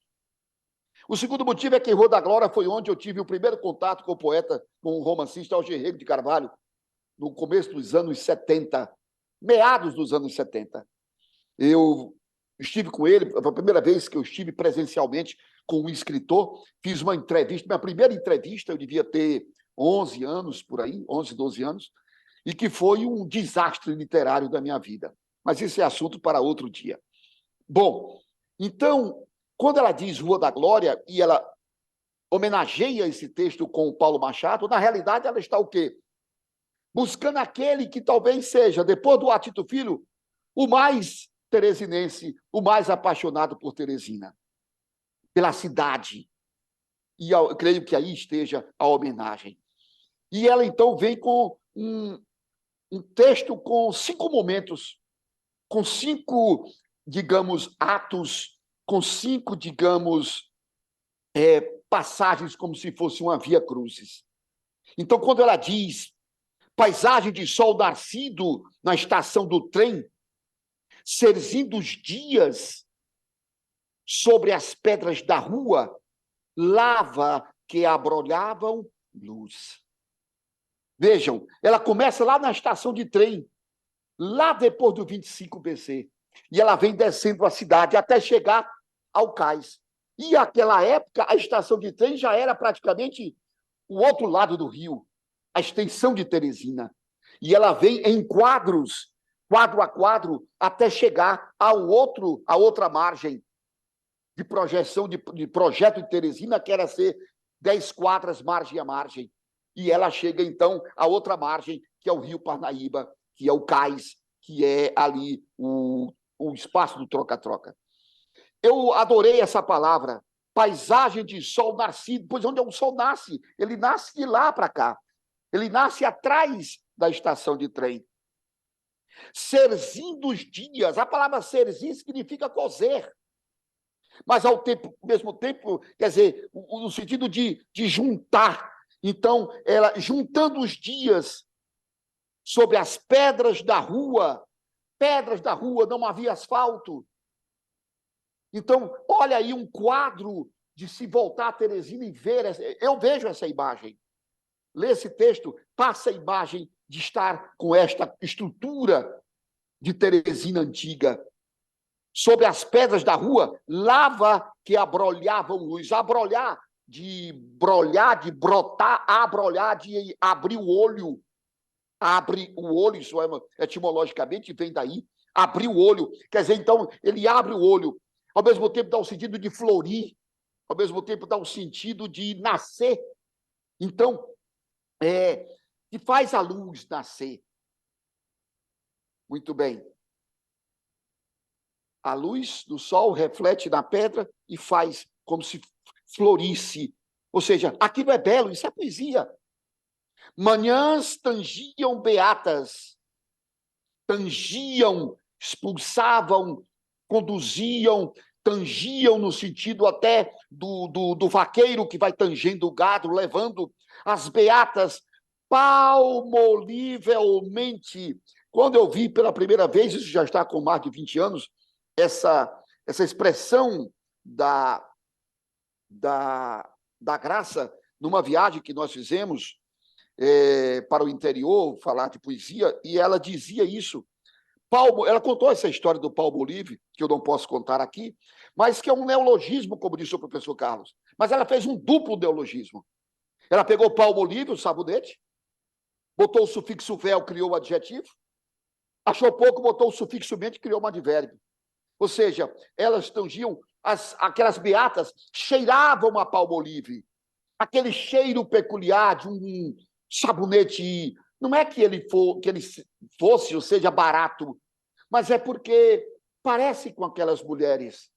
O segundo motivo é que Rua da Glória foi onde eu tive o primeiro contato com o poeta, com o romancista Alger Rego de Carvalho, no começo dos anos 70, meados dos anos 70. Eu estive com ele, foi a primeira vez que eu estive presencialmente com um escritor, fiz uma entrevista, minha primeira entrevista, eu devia ter 11 anos, por aí, 11, 12 anos, e que foi um desastre literário da minha vida. Mas esse é assunto para outro dia. Bom, então, quando ela diz Rua da Glória, e ela homenageia esse texto com o Paulo Machado, na realidade ela está o quê? Buscando aquele que talvez seja, depois do Atito Filho, o mais teresinense, o mais apaixonado por Teresina, pela cidade. E eu creio que aí esteja a homenagem. E ela, então, vem com um texto com 5 momentos, com 5, digamos, atos, com 5, digamos, passagens como se fosse uma via crucis. Então, quando ela diz paisagem de sol nascido na estação do trem, serzindo os dias sobre as pedras da rua, lava que abrolhavam luz. Vejam, ela começa lá na estação de trem, lá depois do 25 BC, e ela vem descendo a cidade até chegar ao cais. E naquela época, a estação de trem já era praticamente o outro lado do rio, a extensão de Teresina. E ela vem em quadros, quadro a quadro, até chegar à outra margem de projeção, de projeto de Teresina, que era ser 10 quadras margem a margem. E ela chega, então, à outra margem, que é o Rio Parnaíba, que é o cais, que é ali o espaço do troca-troca. Eu adorei essa palavra, paisagem de sol nascido, pois onde o sol nasce? Ele nasce de lá para cá. Ele nasce atrás da estação de trem. Serzim dos dias, a palavra serzim significa cozer, mas ao mesmo tempo, quer dizer, no sentido de juntar. Então, ela juntando os dias sobre as pedras da rua, não havia asfalto. Então, olha aí um quadro de se voltar a Teresina e ver, eu vejo essa imagem. Lê esse texto, passa a imagem de estar com esta estrutura de Teresina antiga. Sobre as pedras da rua, lava que abrolhavam luz. Abrolhar, de brotar, abrolhar, de abrir o olho. Abre o olho, isso etimologicamente vem daí. Abrir o olho, quer dizer, então, ele abre o olho. Ao mesmo tempo dá o sentido de florir, ao mesmo tempo dá o sentido de nascer. Então, que faz a luz nascer. Muito bem. A luz do sol reflete na pedra e faz como se florisse. Ou seja, aquilo é belo, isso é poesia. Manhãs tangiam beatas, tangiam, expulsavam, conduziam, tangiam no sentido até do vaqueiro que vai tangendo o gado, levando as beatas palmolivelmente. Quando eu vi pela primeira vez, isso já está com mais de 20 anos, essa expressão da graça numa viagem que nós fizemos para o interior, falar de poesia, e ela dizia isso. Ela contou essa história do palmolive, que eu não posso contar aqui, mas que é um neologismo, como disse o professor Carlos. Mas ela fez um duplo neologismo. Ela pegou o palmolive, o sabonete, botou o sufixo vel, criou o adjetivo, achou pouco, botou o sufixo mente, criou um advérbio. Ou seja, elas tangiam, aquelas beatas cheiravam a palmolive, aquele cheiro peculiar de um sabonete. Não é que ele fosse, ou seja, barato, mas é porque parece com aquelas mulheres.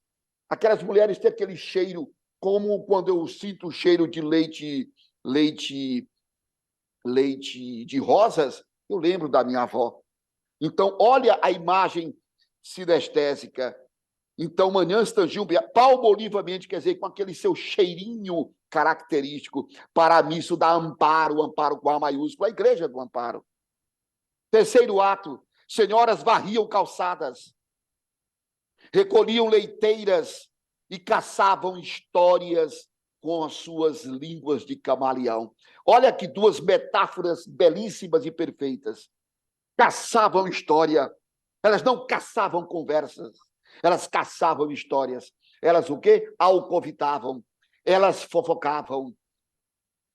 Aquelas mulheres têm aquele cheiro, como quando eu sinto o cheiro de leite de rosas, eu lembro da minha avó. Então, olha a imagem sinestésica. Então, manhãs tangiam palmolivamente, quer dizer, com aquele seu cheirinho característico. Para mim, isso dá amparo, amparo com A maiúsculo, a igreja do amparo. Terceiro ato, senhoras varriam calçadas, recolhiam leiteiras e caçavam histórias com as suas línguas de camaleão. Olha que duas metáforas belíssimas e perfeitas. Caçavam história. Elas não caçavam conversas, elas caçavam histórias. Elas o quê? Alcovitavam. Elas fofocavam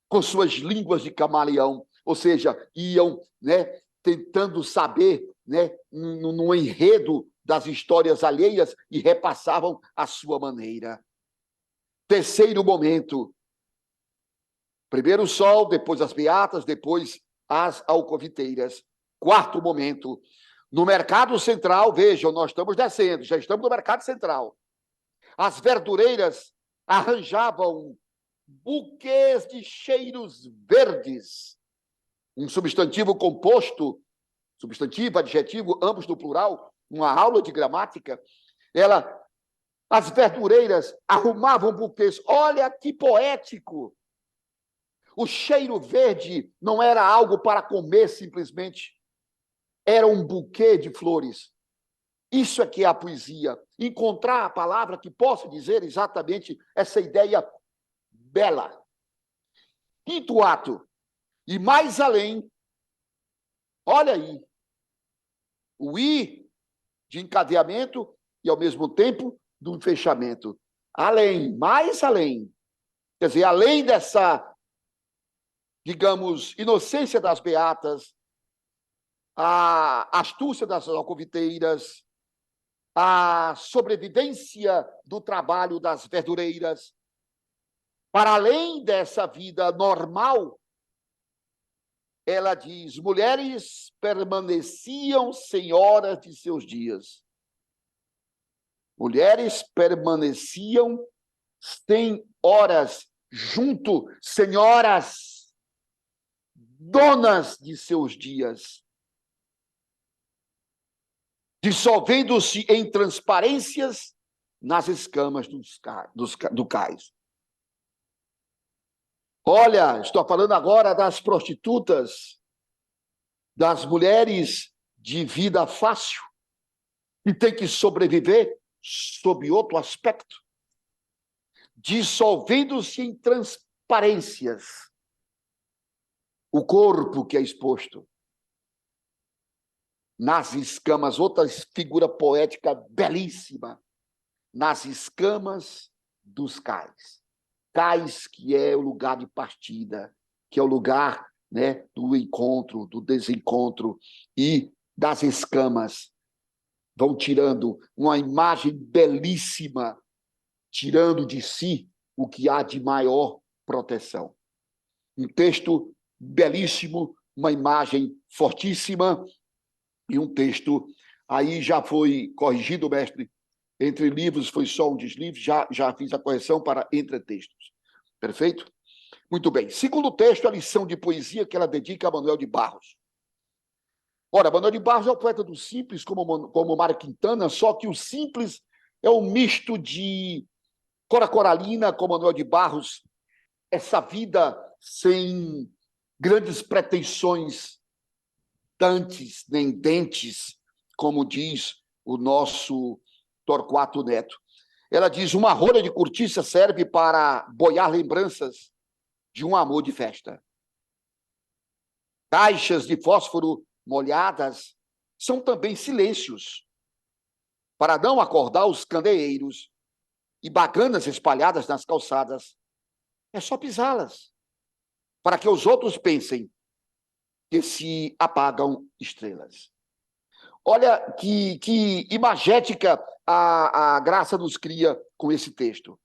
com suas línguas de camaleão. Ou seja, iam, né, tentando saber, né, no enredo das histórias alheias e repassavam a sua maneira. Terceiro momento. Primeiro o sol, depois as beatas, depois as alcoviteiras. Quarto momento. No mercado central, vejam, nós estamos descendo, já estamos no mercado central. As verdureiras arranjavam buquês de cheiros verdes. Um substantivo composto, substantivo, adjetivo, ambos no plural, uma aula de gramática. As verdureiras arrumavam buquês. Olha que poético! O cheiro verde não era algo para comer simplesmente. Era um buquê de flores. Isso é que é a poesia. Encontrar a palavra que possa dizer exatamente essa ideia bela. Quinto ato. E mais além, olha aí, o I de encadeamento e, ao mesmo tempo, do fechamento. Além, mais além. Quer dizer, além dessa, digamos, inocência das beatas, a astúcia das alcoviteiras, a sobrevivência do trabalho das verdureiras, para além dessa vida normal, ela diz, mulheres permaneciam senhoras de seus dias. Mulheres permaneciam senhoras, junto, senhoras, donas de seus dias. dissolvendo-se em transparências nas escamas do cais. Olha, estou falando agora das prostitutas, das mulheres de vida fácil, que tem que sobreviver sob outro aspecto, dissolvendo-se em transparências o corpo que é exposto. Nas escamas, outra figura poética belíssima, nas escamas dos cais. Cais, que é o lugar de partida, que é o lugar, né, do encontro, do desencontro, e das escamas vão tirando uma imagem belíssima, tirando de si o que há de maior proteção. Um texto belíssimo, uma imagem fortíssima, e um texto, aí já foi corrigido, mestre, entre livros foi só um deslivre, já fiz a correção para entre textos. Perfeito? Muito bem. Segundo texto, a lição de poesia que ela dedica a Manuel de Barros. Ora, Manuel de Barros é o poeta do simples, como Mário Quintana, só que o simples é um misto de Cora Coralina com Manuel de Barros, essa vida sem grandes pretensões dantes nem dentes, como diz o nosso Torquato Neto. Ela diz: uma rolha de cortiça serve para boiar lembranças de um amor de festa. Caixas de fósforo molhadas são também silêncios, para não acordar os candeeiros, e baganas espalhadas nas calçadas. É só pisá-las, para que os outros pensem que se apagam estrelas. Olha que imagética a graça nos cria com esse texto.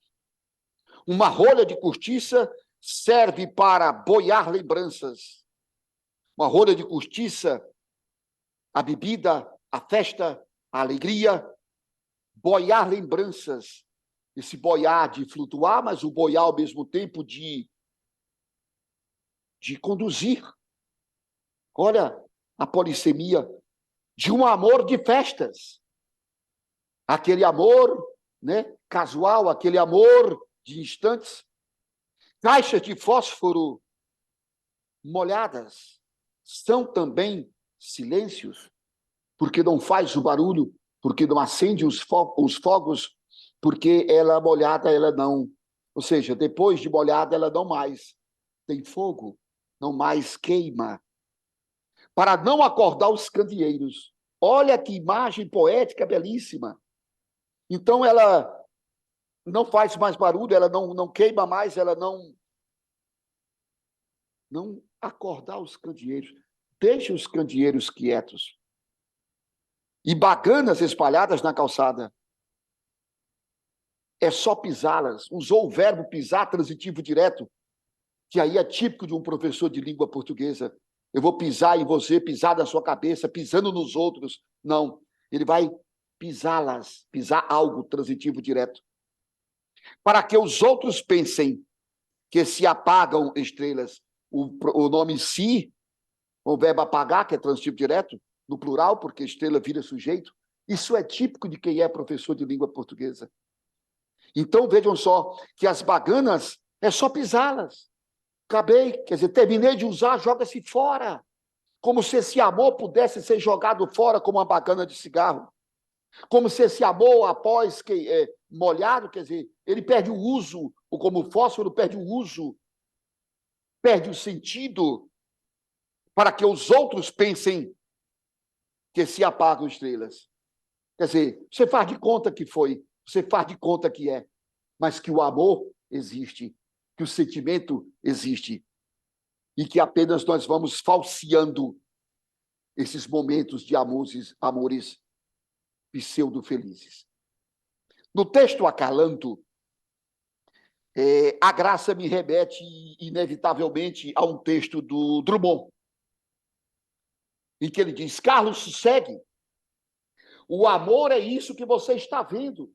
Uma rolha de cortiça serve para boiar lembranças. Uma rolha de cortiça, a bebida, a festa, a alegria, boiar lembranças. Esse boiar de flutuar, mas o boiar ao mesmo tempo de conduzir. Olha a polissemia de um amor de festas. Aquele amor, né, casual, aquele amor de instantes. Caixas de fósforo molhadas são também silêncios, porque não faz o barulho, porque não acende os fogos, porque ela molhada, ela não... Ou seja, depois de molhada, ela não mais tem fogo, não mais queima. Para não acordar os candeeiros. Olha que imagem poética belíssima. Então, ela não faz mais barulho, ela não queima mais, ela não acordar os candeeiros. Deixa os candeeiros quietos. E baganas espalhadas na calçada. É só pisá-las. Usou o verbo pisar transitivo direto, que aí é típico de um professor de língua portuguesa. Eu vou pisar em você, pisar na sua cabeça, pisando nos outros. Não, ele vai pisá-las, pisar algo transitivo direto. Para que os outros pensem que se apagam estrelas. O nome si, o verbo apagar, que é transitivo direto, no plural, porque estrela vira sujeito. Isso é típico de quem é professor de língua portuguesa. Então, vejam só, que as baganas é só pisá-las. Acabei, quer dizer, terminei de usar, joga-se fora. Como se esse amor pudesse ser jogado fora como uma bagana de cigarro. Como se esse amor, após molhado, quer dizer, ele perde o uso, ou como o fósforo perde o uso, perde o sentido, para que os outros pensem que se apagam estrelas. Quer dizer, você faz de conta que foi, você faz de conta que é, mas que o amor existe, que o sentimento existe, e que apenas nós vamos falseando esses momentos de amores pseudo-felizes. No texto Acalanto, a graça me remete inevitavelmente a um texto do Drummond, em que ele diz: Carlos, sossegue. O amor é isso que você está vendo.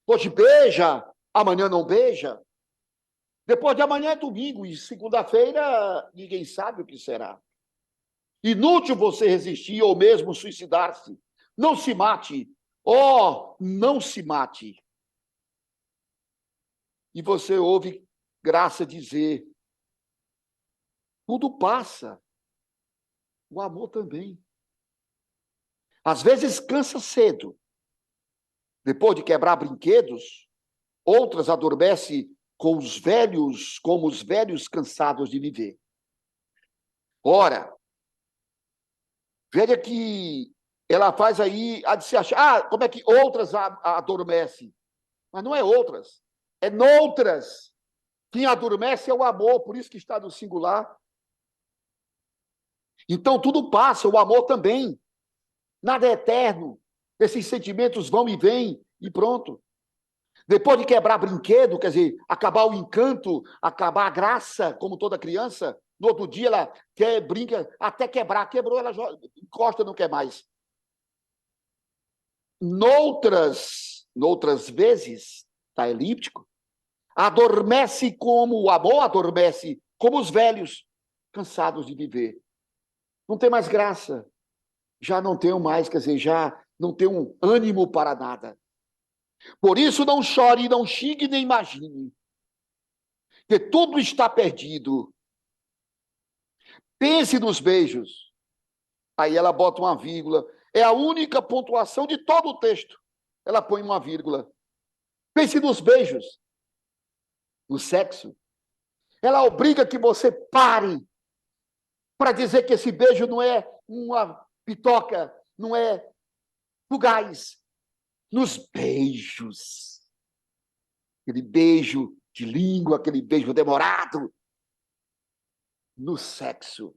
Hoje beija, amanhã não beija. Depois de amanhã é domingo e segunda-feira ninguém sabe o que será. Inútil você resistir ou mesmo suicidar-se. Não se mate. Oh, não se mate. E você ouve Graça dizer: tudo passa. O amor também. Às vezes cansa cedo. Depois de quebrar brinquedos, outras adormecem com os velhos, como os velhos cansados de viver. Ora, veja que ela faz aí a de se achar, como é que outras adormecem? Mas não é outras, é noutras. Quem adormece é o amor, por isso que está no singular. Então tudo passa, o amor também. Nada é eterno. Esses sentimentos vão e vêm e pronto. Depois de quebrar brinquedo, quer dizer, acabar o encanto, acabar a graça, como toda criança, no outro dia ela quer, brinca, até quebrar. Quebrou, ela encosta, não quer mais. Noutras vezes, está elíptico, adormece como o amor adormece, como os velhos, cansados de viver. Não tem mais graça. Já não tenho mais, quer dizer, já não tenho um ânimo para nada. Por isso não chore, não xingue, nem imagine, que tudo está perdido. Pense nos beijos. Aí ela bota uma vírgula. É a única pontuação de todo o texto. Ela põe uma vírgula. Pense nos beijos, no sexo. Ela obriga que você pare para dizer que esse beijo não é uma pitoca, não é fugaz. Nos beijos. Aquele beijo de língua, aquele beijo demorado. No sexo.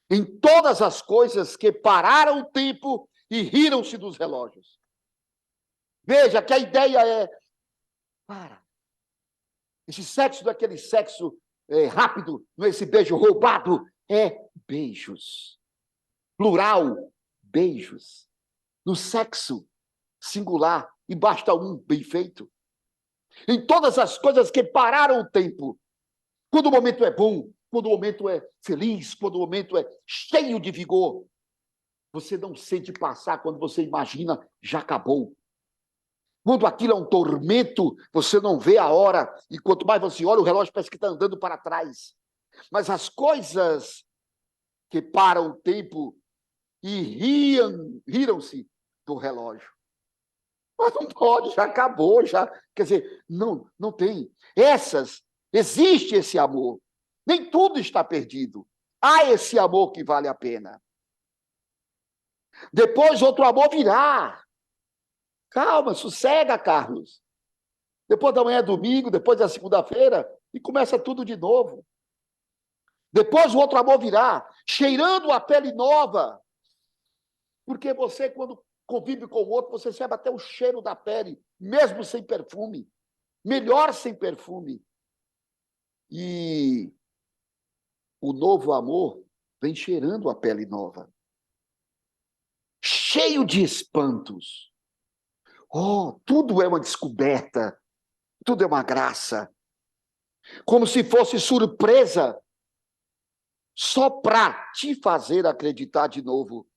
Em todas as coisas que pararam o tempo e riram-se dos relógios. Veja que a ideia é: para. Esse sexo não é aquele sexo rápido, não é esse beijo roubado, é beijos. Plural, beijos. No sexo singular, e basta um bem feito. Em todas as coisas que pararam o tempo. Quando o momento é bom, quando o momento é feliz, quando o momento é cheio de vigor, você não sente passar quando você imagina, já acabou. Quando aquilo é um tormento, você não vê a hora, e quanto mais você olha, o relógio parece que está andando para trás. Mas as coisas que param o tempo e riram-se do relógio. Mas não pode, já acabou, já. Quer dizer, não tem. Existe esse amor. Nem tudo está perdido. Há esse amor que vale a pena. Depois outro amor virá. Calma, sossega, Carlos. Depois da manhã é domingo, depois da segunda-feira, e começa tudo de novo. Depois o outro amor virá, cheirando a pele nova. Porque você, quando convive com o outro, você sabe até o cheiro da pele, mesmo sem perfume. Melhor sem perfume. E o novo amor vem cheirando a pele nova. Cheio de espantos. Oh, tudo é uma descoberta. Tudo é uma graça. Como se fosse surpresa. Só para te fazer acreditar de novo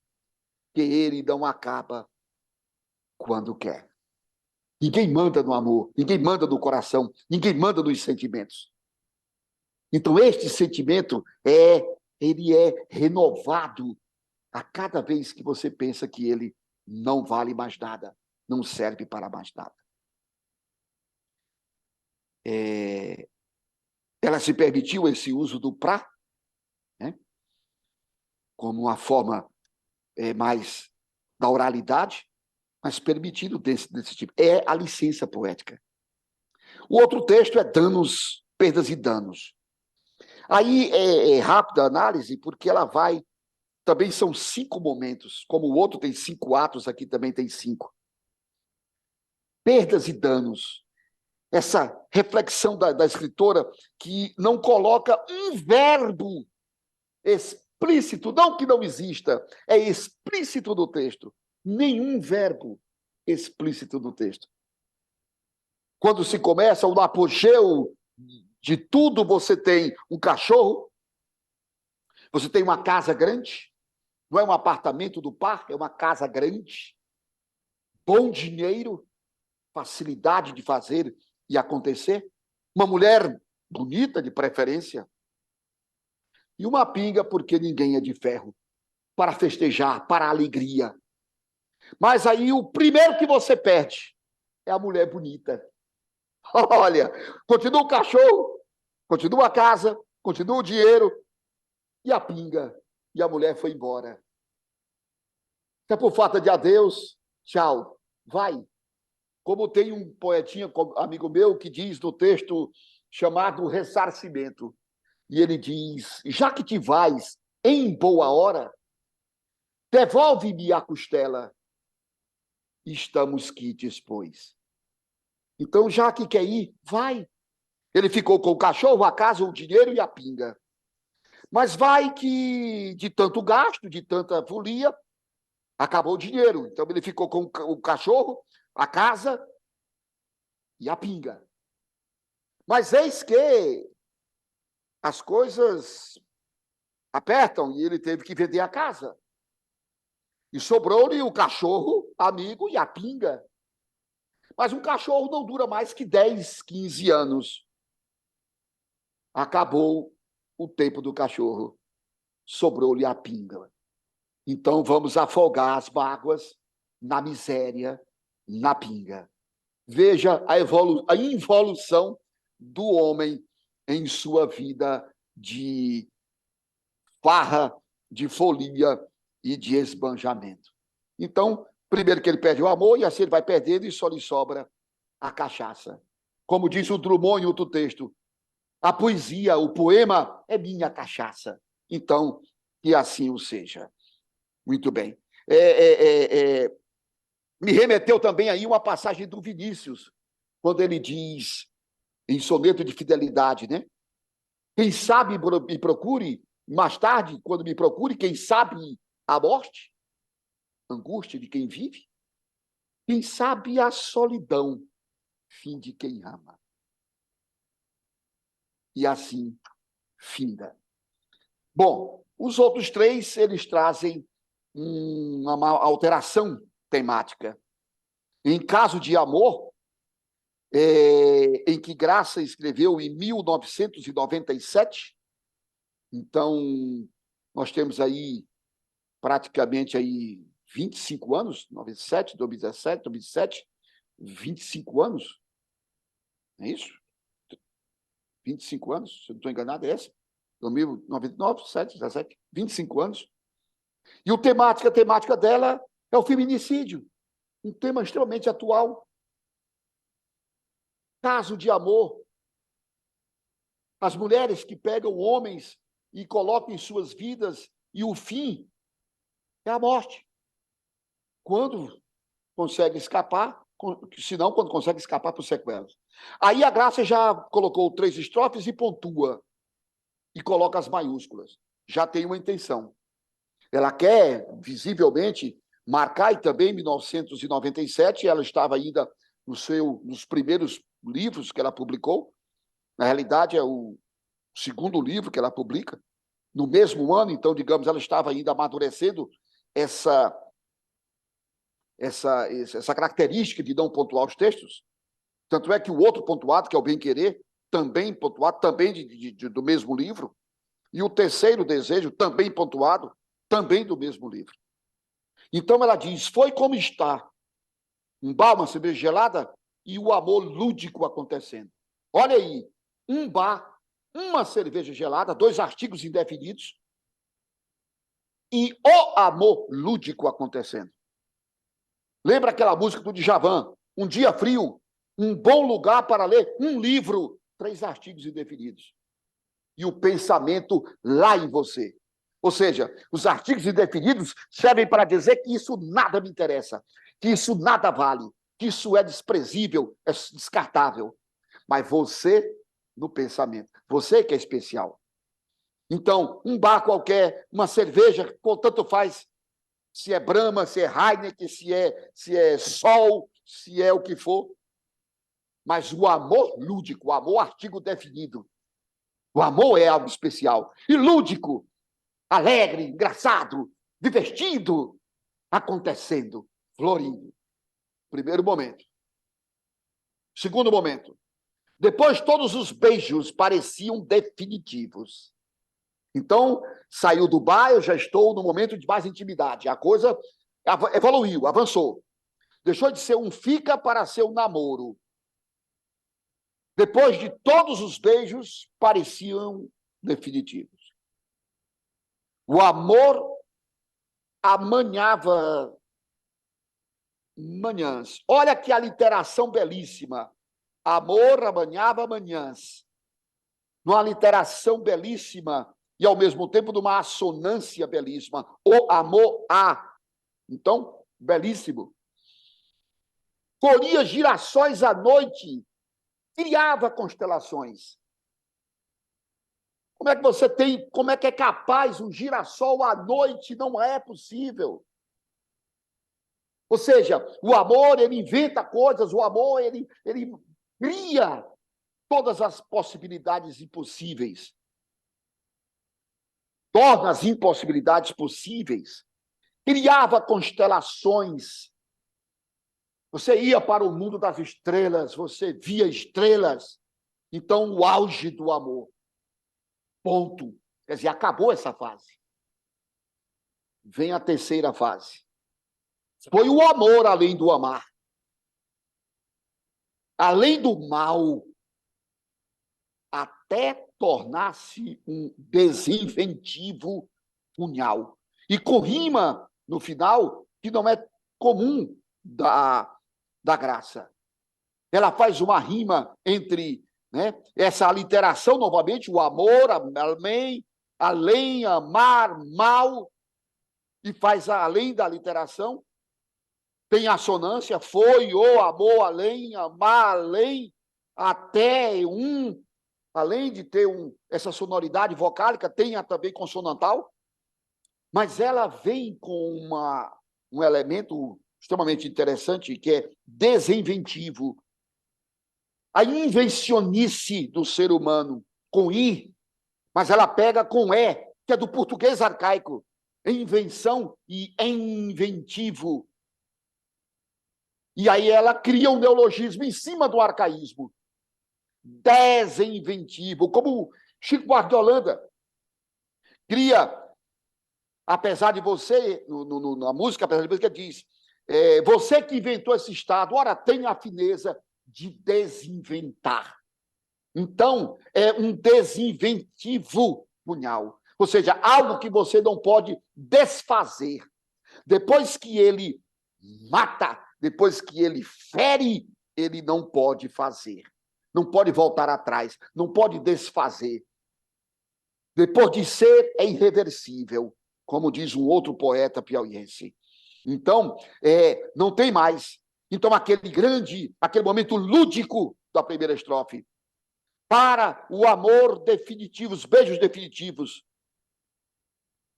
que ele não acaba quando quer. Ninguém manda no amor, ninguém manda no coração, ninguém manda nos sentimentos. Então, este sentimento, ele é renovado a cada vez que você pensa que ele não vale mais nada, não serve para mais nada. Ela se permitiu esse uso do pra, né? Como uma forma mais da oralidade, mas permitido desse tipo. É a licença poética. O outro texto é danos, perdas e danos. Aí é rápida a análise, porque ela vai... Também são 5 momentos. Como o outro tem 5 atos, aqui também tem 5. Perdas e danos. Essa reflexão da escritora que não coloca um verbo explícito, não que não exista, é explícito no texto. Nenhum verbo explícito no texto. Quando se começa o apogeu de tudo, você tem um cachorro, você tem uma casa grande, Não é um apartamento do par, é uma casa grande, bom dinheiro, facilidade de fazer e acontecer. Uma mulher bonita, de preferência. E uma pinga, porque ninguém é de ferro, para festejar, para a alegria. Mas aí o primeiro que você perde é a mulher bonita. Olha, continua o cachorro, continua a casa, continua o dinheiro e a pinga. E a mulher foi embora. Se é por falta de adeus, tchau, vai. Como tem um poetinha, amigo meu, que diz no texto chamado Ressarcimento. E ele diz, já que te vais em boa hora, devolve-me a costela, estamos quites, pois. Então, já que quer ir, vai. Ele ficou com o cachorro, a casa, o dinheiro e a pinga. Mas vai que, de tanto gasto, de tanta folia, acabou o dinheiro. Então, ele ficou com o cachorro, a casa e a pinga. Mas eis que as coisas apertam e ele teve que vender a casa. E sobrou-lhe o cachorro, amigo, e a pinga. Mas um cachorro não dura mais que 10, 15 anos. Acabou o tempo do cachorro. Sobrou-lhe a pinga. Então vamos afogar as mágoas na miséria, na pinga. Veja a involução do homem em sua vida de farra, de folia e de esbanjamento. Então, primeiro que ele perde o amor, e assim ele vai perdendo e só lhe sobra a cachaça. Como diz o Drummond em outro texto, a poesia, o poema é minha cachaça. Então, que assim o seja. Muito bem. Me remeteu também aí uma passagem do Vinícius, quando ele diz, em soneto de fidelidade, né? Quem sabe me procure, mais tarde, quando me procure, quem sabe a morte, angústia de quem vive, quem sabe a solidão, fim de quem ama. E assim, finda. Bom, os outros três, eles trazem uma alteração temática. Em caso de amor, em que Graça escreveu em 1997, então nós temos aí praticamente aí 25 anos, 97, 2017, 2007, 25 anos, não é isso? 25 anos, se eu não estou enganado, é essa? 2099, 7, 17, 25 anos. E a temática dela é o feminicídio, um tema extremamente atual. Caso de amor. As mulheres que pegam homens e colocam em suas vidas, e o fim é a morte. Quando consegue escapar, se não, quando consegue escapar por sequelas. Aí a Graça já colocou 3 estrofes e pontua, e coloca as maiúsculas. Já tem uma intenção. Ela quer, visivelmente, marcar, e também em 1997, ela estava ainda nos primeiros livros que ela publicou. Na realidade, é o segundo livro que ela publica. No mesmo ano, então, digamos, ela estava ainda amadurecendo essa característica de não pontuar os textos. Tanto é que o outro pontuado, que é o Bem-Querer, também pontuado, também do mesmo livro. E o terceiro desejo, também pontuado, também do mesmo livro. Então ela diz, foi como está um bar, uma cerveja gelada, e o amor lúdico acontecendo. Olha aí, um bar, uma cerveja gelada, 2 artigos indefinidos, e o amor lúdico acontecendo. Lembra aquela música do Djavan? Um dia frio, um bom lugar para ler um livro, 3 artigos indefinidos. E o pensamento lá em você. Ou seja, os artigos indefinidos servem para dizer que isso nada me interessa, que isso nada vale, que isso é desprezível, é descartável. Mas você, no pensamento, você que é especial. Então, um bar qualquer, uma cerveja, tanto faz se é Brahma, se é Heineken, se é Sol, se é o que for. Mas o amor lúdico, o amor artigo definido, o amor é algo especial. E lúdico, alegre, engraçado, divertindo, acontecendo, florindo. Primeiro momento. Segundo momento. Depois, todos os beijos pareciam definitivos. Então, saiu do bar, eu já estou no momento de mais intimidade. A coisa evoluiu, avançou. Deixou de ser um fica para ser um namoro. Depois de todos os beijos, pareciam definitivos. O amor amanhava manhãs. Olha que aliteração belíssima. Amor amanhava manhãs. Numa aliteração belíssima e, ao mesmo tempo, numa assonância belíssima. O amor a. Então, belíssimo. Colhia girassóis à noite, criava constelações. Como é que você tem, como é que é capaz um girassol à noite? Não é possível. Ou seja, o amor, ele inventa coisas, o amor, ele cria todas as possibilidades impossíveis. Torna as impossibilidades possíveis. Criava constelações. Você ia para o mundo das estrelas, você via estrelas. Então, o auge do amor. Ponto. Quer dizer, acabou essa fase. Vem a terceira fase. Foi o amor além do amar. Além do mal, até tornar-se um desinventivo punhal. E com rima, no final, que não é comum da graça. Ela faz uma rima entre, né, essa aliteração, novamente, o amor, além, amar, mal, e faz além da aliteração, tem assonância, foi, o amor, além, amar, além, até além de ter essa sonoridade vocálica, tem também consonantal, mas ela vem com um elemento extremamente interessante, que é desinventivo. A invencionice do ser humano, com I, mas ela pega com E, que é do português arcaico, invenção e inventivo. E aí ela cria um neologismo em cima do arcaísmo. Desinventivo, como Chico Buarque de Holanda cria, apesar de você, na música, apesar de você, diz, você que inventou esse estado, ora, tem a fineza de desinventar. Então, é um desinventivo punhal. Ou seja, algo que você não pode desfazer. Depois que ele mata, depois que ele fere, ele não pode fazer. Não pode voltar atrás, não pode desfazer. Depois de ser, é irreversível, como diz um outro poeta piauiense. Então, não tem mais. Então, aquele momento lúdico da primeira estrofe, para o amor definitivo, os beijos definitivos,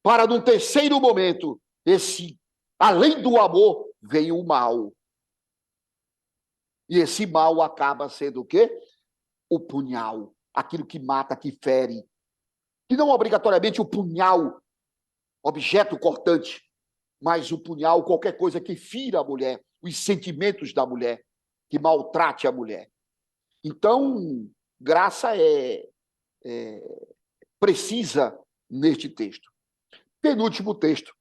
para, num terceiro momento, além do amor, vem o mal. E esse mal acaba sendo o quê? O punhal, aquilo que mata, que fere. E não obrigatoriamente o punhal, objeto cortante, mas o punhal, qualquer coisa que fira a mulher, os sentimentos da mulher, que maltrate a mulher. Então, graça precisa neste texto. Penúltimo texto.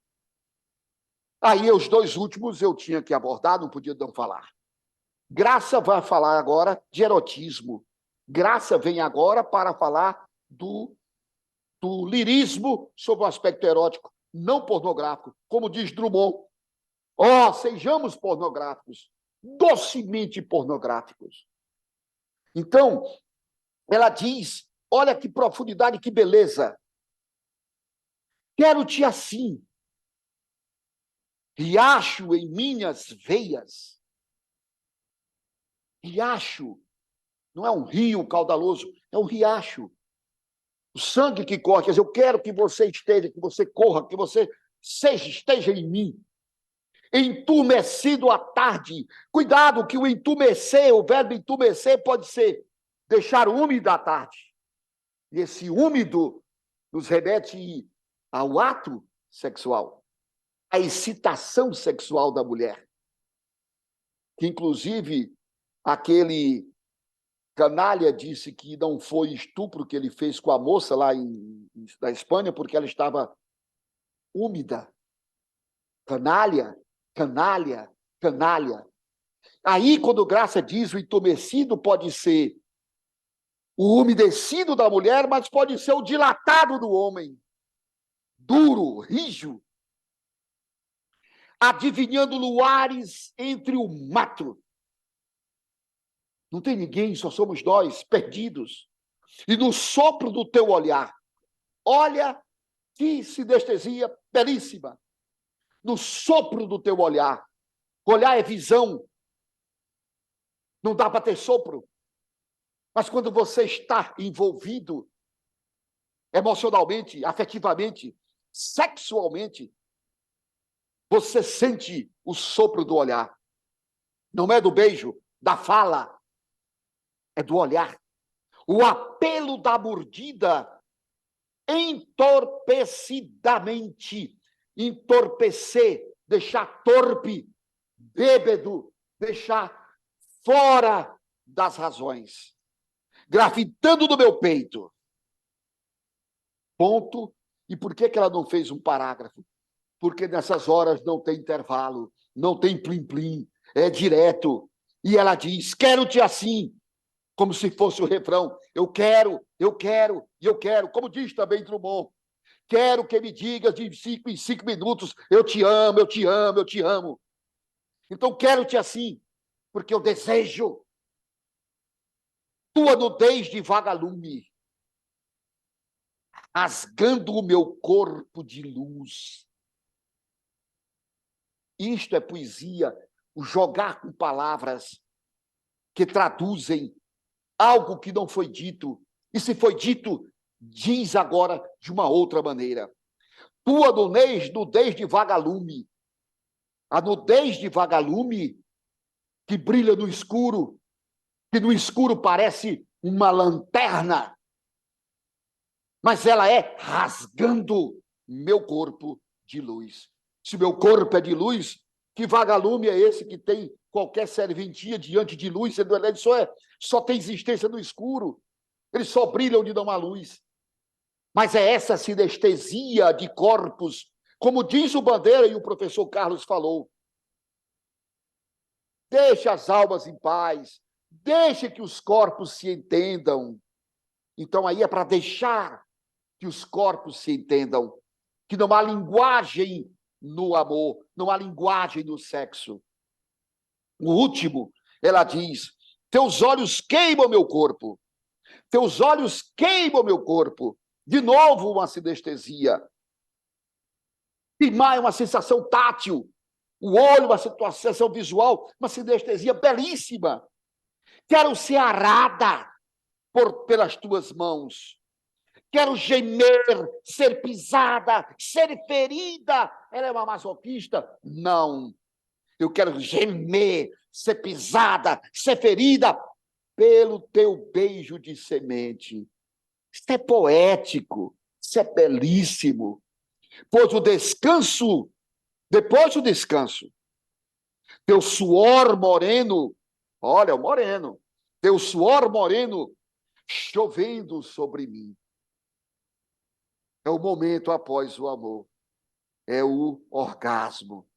Aí, os dois últimos eu tinha que abordar, não podia não falar. Graça vai falar agora de erotismo. Graça vem agora para falar do lirismo sob o aspecto erótico, não pornográfico, como diz Drummond. Sejamos pornográficos, docemente pornográficos. Então, ela diz, olha que profundidade, que beleza. Quero-te assim, riacho em minhas veias. Riacho não é um rio caudaloso, é um riacho. O sangue que corre, quer dizer, eu quero que você esteja, que você corra, que você esteja em mim. Entumecido à tarde. Cuidado que o entumecer, o verbo entumecer pode ser deixar úmida à tarde. E esse úmido nos remete ao ato sexual. a excitação sexual da mulher. Que, inclusive, aquele canalha disse que não foi estupro que ele fez com a moça lá na Espanha, porque ela estava úmida. Canalha, canalha, canalha. Aí, quando Graça diz, o entumecido pode ser o umedecido da mulher, mas pode ser o dilatado do homem. Duro, rijo, adivinhando luares entre o mato. Não tem ninguém, só somos nós, perdidos. E no sopro do teu olhar, olha que sinestesia belíssima. No sopro do teu olhar. Olhar é visão. Não dá para ter sopro. Mas quando você está envolvido emocionalmente, afetivamente, sexualmente, você sente o sopro do olhar. Não é do beijo, da fala, é do olhar. O apelo da mordida entorpecidamente. Entorpecer, deixar torpe, bêbado, deixar fora das razões. Grafitando no meu peito. Ponto. E por que ela não fez um parágrafo? Porque nessas horas não tem intervalo, não tem plim-plim, é direto. E ela diz, quero-te assim, como se fosse o refrão. Eu quero, e eu quero. Como diz também Drummond, quero que me digas de 5 em 5 minutos, eu te amo, eu te amo, eu te amo. Então quero-te assim, porque eu desejo tua nudez de vagalume, rasgando o meu corpo de luz. Isto é poesia, o jogar com palavras que traduzem algo que não foi dito. E se foi dito, diz agora de uma outra maneira. Tua nudez de vagalume. A nudez de vagalume que brilha no escuro, que no escuro parece uma lanterna, mas ela é rasgando meu corpo de luz. Se meu corpo é de luz, que vagalume é esse que tem qualquer serventia diante de luz? Ele só tem existência no escuro. Ele só brilha onde não há luz. Mas é essa sinestesia de corpos, como diz o Bandeira e o professor Carlos falou. Deixe as almas em paz. Deixe que os corpos se entendam. Então aí é para deixar que os corpos se entendam, que não há linguagem no amor, não há linguagem no sexo. O último, ela diz, teus olhos queimam meu corpo, teus olhos queimam meu corpo. De novo uma sinestesia. Queimar é uma sensação tátil, o olho, uma sensação visual, uma sinestesia belíssima. Quero ser arada pelas tuas mãos. Quero gemer, ser pisada, ser ferida. Ela é uma masoquista? Não. Eu quero gemer, ser pisada, ser ferida pelo teu beijo de semente. Isso é poético, isso é belíssimo. Pois o descanso, depois do descanso, teu suor moreno, olha, o moreno, teu suor moreno chovendo sobre mim. É o momento após o amor. É o orgasmo.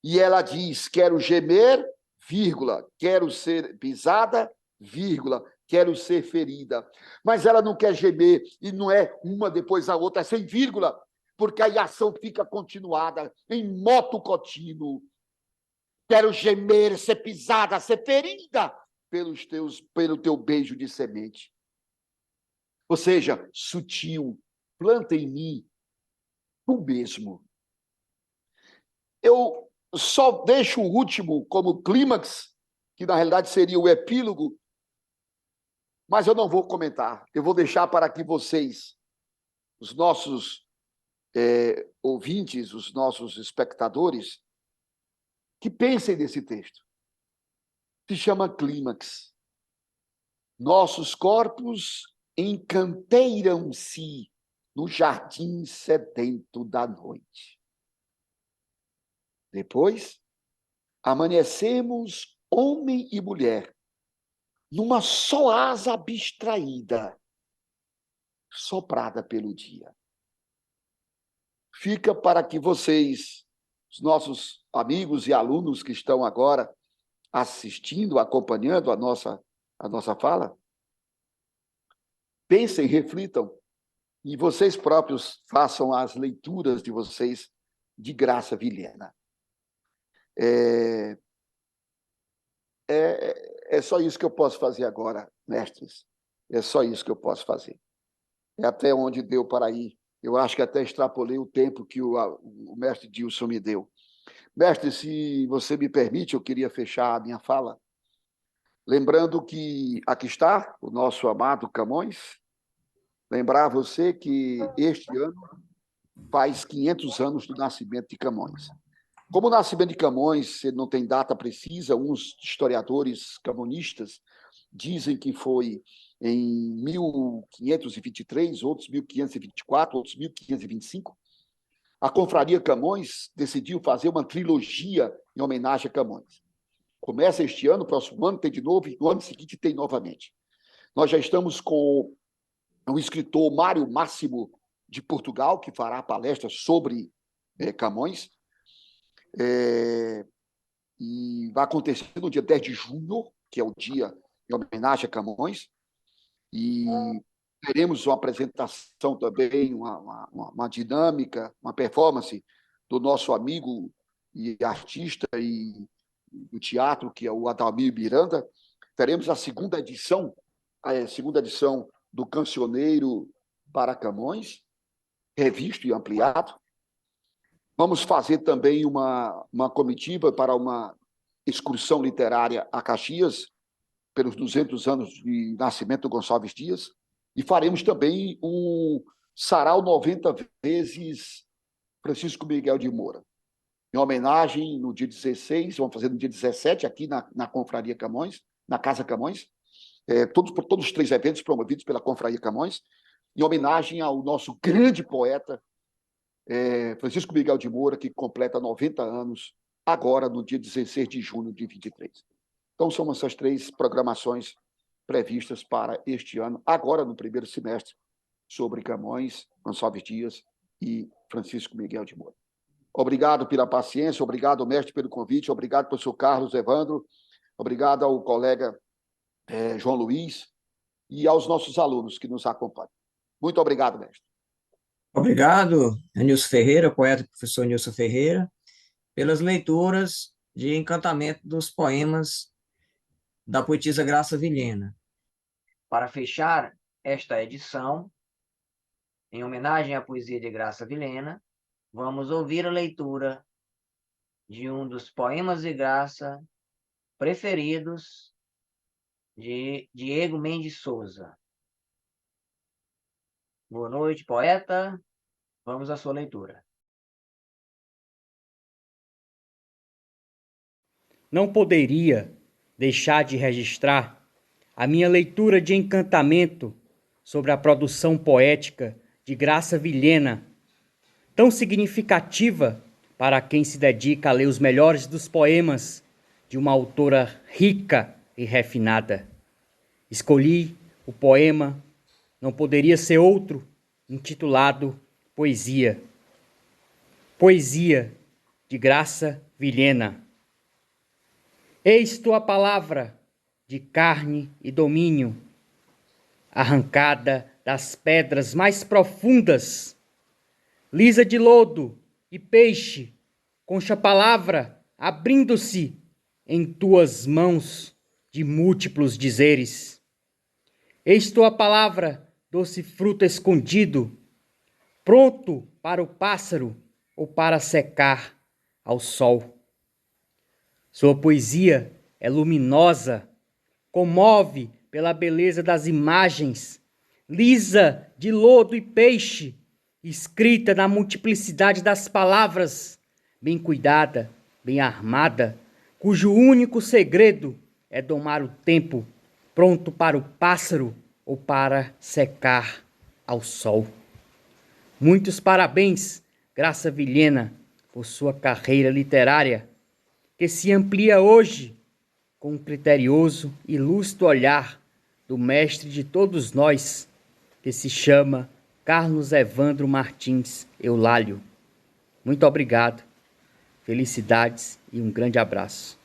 E ela diz, quero gemer, vírgula, quero ser pisada, vírgula, quero ser ferida. Mas ela não quer gemer, e não é uma depois da outra, é sem vírgula, porque aí a ação fica continuada, em moto contínuo. Quero gemer, ser pisada, ser ferida pelo teu beijo de semente. Ou seja, sutil, planta em mim tu mesmo. Eu só deixo o último como clímax, que na realidade seria o epílogo, mas eu não vou comentar. Eu vou deixar para que vocês, os nossos ouvintes, os nossos espectadores, que pensem nesse texto. Se chama clímax. Nossos corpos encanteiram-se no jardim sedento da noite. Depois, amanhecemos homem e mulher numa só asa abstraída, soprada pelo dia. Fica para que vocês, os nossos amigos e alunos que estão agora assistindo, acompanhando a nossa fala, pensem, reflitam, e vocês próprios façam as leituras de vocês de Graça Vilhena. É só isso que eu posso fazer agora, mestres. É só isso que eu posso fazer. É até onde deu para ir. Eu acho que até extrapolei o tempo que o mestre Dilson me deu. Mestre, se você me permite, eu queria fechar a minha fala, lembrando que aqui está o nosso amado Camões. Lembrar você que este ano faz 500 anos do nascimento de Camões. Como o nascimento de Camões não tem data precisa, uns historiadores camonistas dizem que foi em 1523, outros 1524, outros 1525. A Confraria Camões decidiu fazer uma trilogia em homenagem a Camões. Começa este ano, próximo ano tem de novo, e no ano seguinte tem novamente. Nós já estamos com o escritor Mário Máximo de Portugal, que fará palestra sobre Camões. E vai acontecer no dia 10 de junho, que é o dia em homenagem a Camões, e teremos uma apresentação também, uma dinâmica, uma performance do nosso amigo e artista e do teatro, que é o Adalmir Miranda. Teremos a segunda edição do Cancioneiro para Camões, revisto e ampliado. Vamos fazer também uma comitiva para uma excursão literária a Caxias, pelos 200 anos de nascimento do Gonçalves Dias, e faremos também um sarau 90 vezes Francisco Miguel de Moura, em homenagem no dia 16, vamos fazer no dia 17, aqui na Confraria Camões, na Casa Camões, todos os 3 eventos promovidos pela Confraria Camões, em homenagem ao nosso grande poeta, Francisco Miguel de Moura, que completa 90 anos, agora no dia 16 de junho de 23. Então, são essas 3 programações previstas para este ano, agora no primeiro semestre, sobre Camões, Gonçalves Dias e Francisco Miguel de Moura. Obrigado pela paciência, obrigado, mestre, pelo convite, obrigado, professor Carlos Evandro, obrigado ao colega João Luiz e aos nossos alunos que nos acompanham. Muito obrigado, mestre. Obrigado, Nilson Ferreira, poeta e professor Nilson Ferreira, pelas leituras de encantamento dos poemas da poetisa Graça Vilhena. Para fechar esta edição, em homenagem à poesia de Graça Vilhena, vamos ouvir a leitura de um dos poemas de Graça preferidos de Diego Mendes Souza. Boa noite, poeta. Vamos à sua leitura. Não poderia deixar de registrar a minha leitura de encantamento sobre a produção poética de Graça Vilhena, tão significativa para quem se dedica a ler os melhores dos poemas de uma autora rica e refinada. Escolhi o poema, não poderia ser outro, intitulado Poesia. Poesia de Graça Vilhena. Eis tua palavra de carne e domínio, arrancada das pedras mais profundas, lisa de lodo e peixe, concha palavra abrindo-se em tuas mãos de múltiplos dizeres. Eis tua palavra, doce fruto escondido, pronto para o pássaro ou para secar ao sol. Sua poesia é luminosa, comove pela beleza das imagens, lisa de lodo e peixe, escrita na multiplicidade das palavras, bem cuidada, bem armada, cujo único segredo é domar o tempo, pronto para o pássaro ou para secar ao sol. Muitos parabéns, Graça Vilhena, por sua carreira literária, que se amplia hoje com o criterioso e lúcido olhar do mestre de todos nós, que se chama Carlos Evandro Martins Eulálio. Muito obrigado, felicidades e um grande abraço.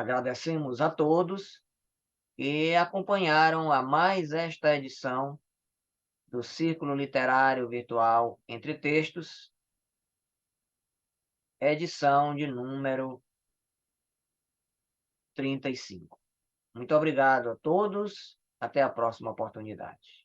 Agradecemos a todos que acompanharam a mais esta edição do Círculo Literário Virtual Entre Textos, edição de número 35. Muito obrigado a todos. Até a próxima oportunidade.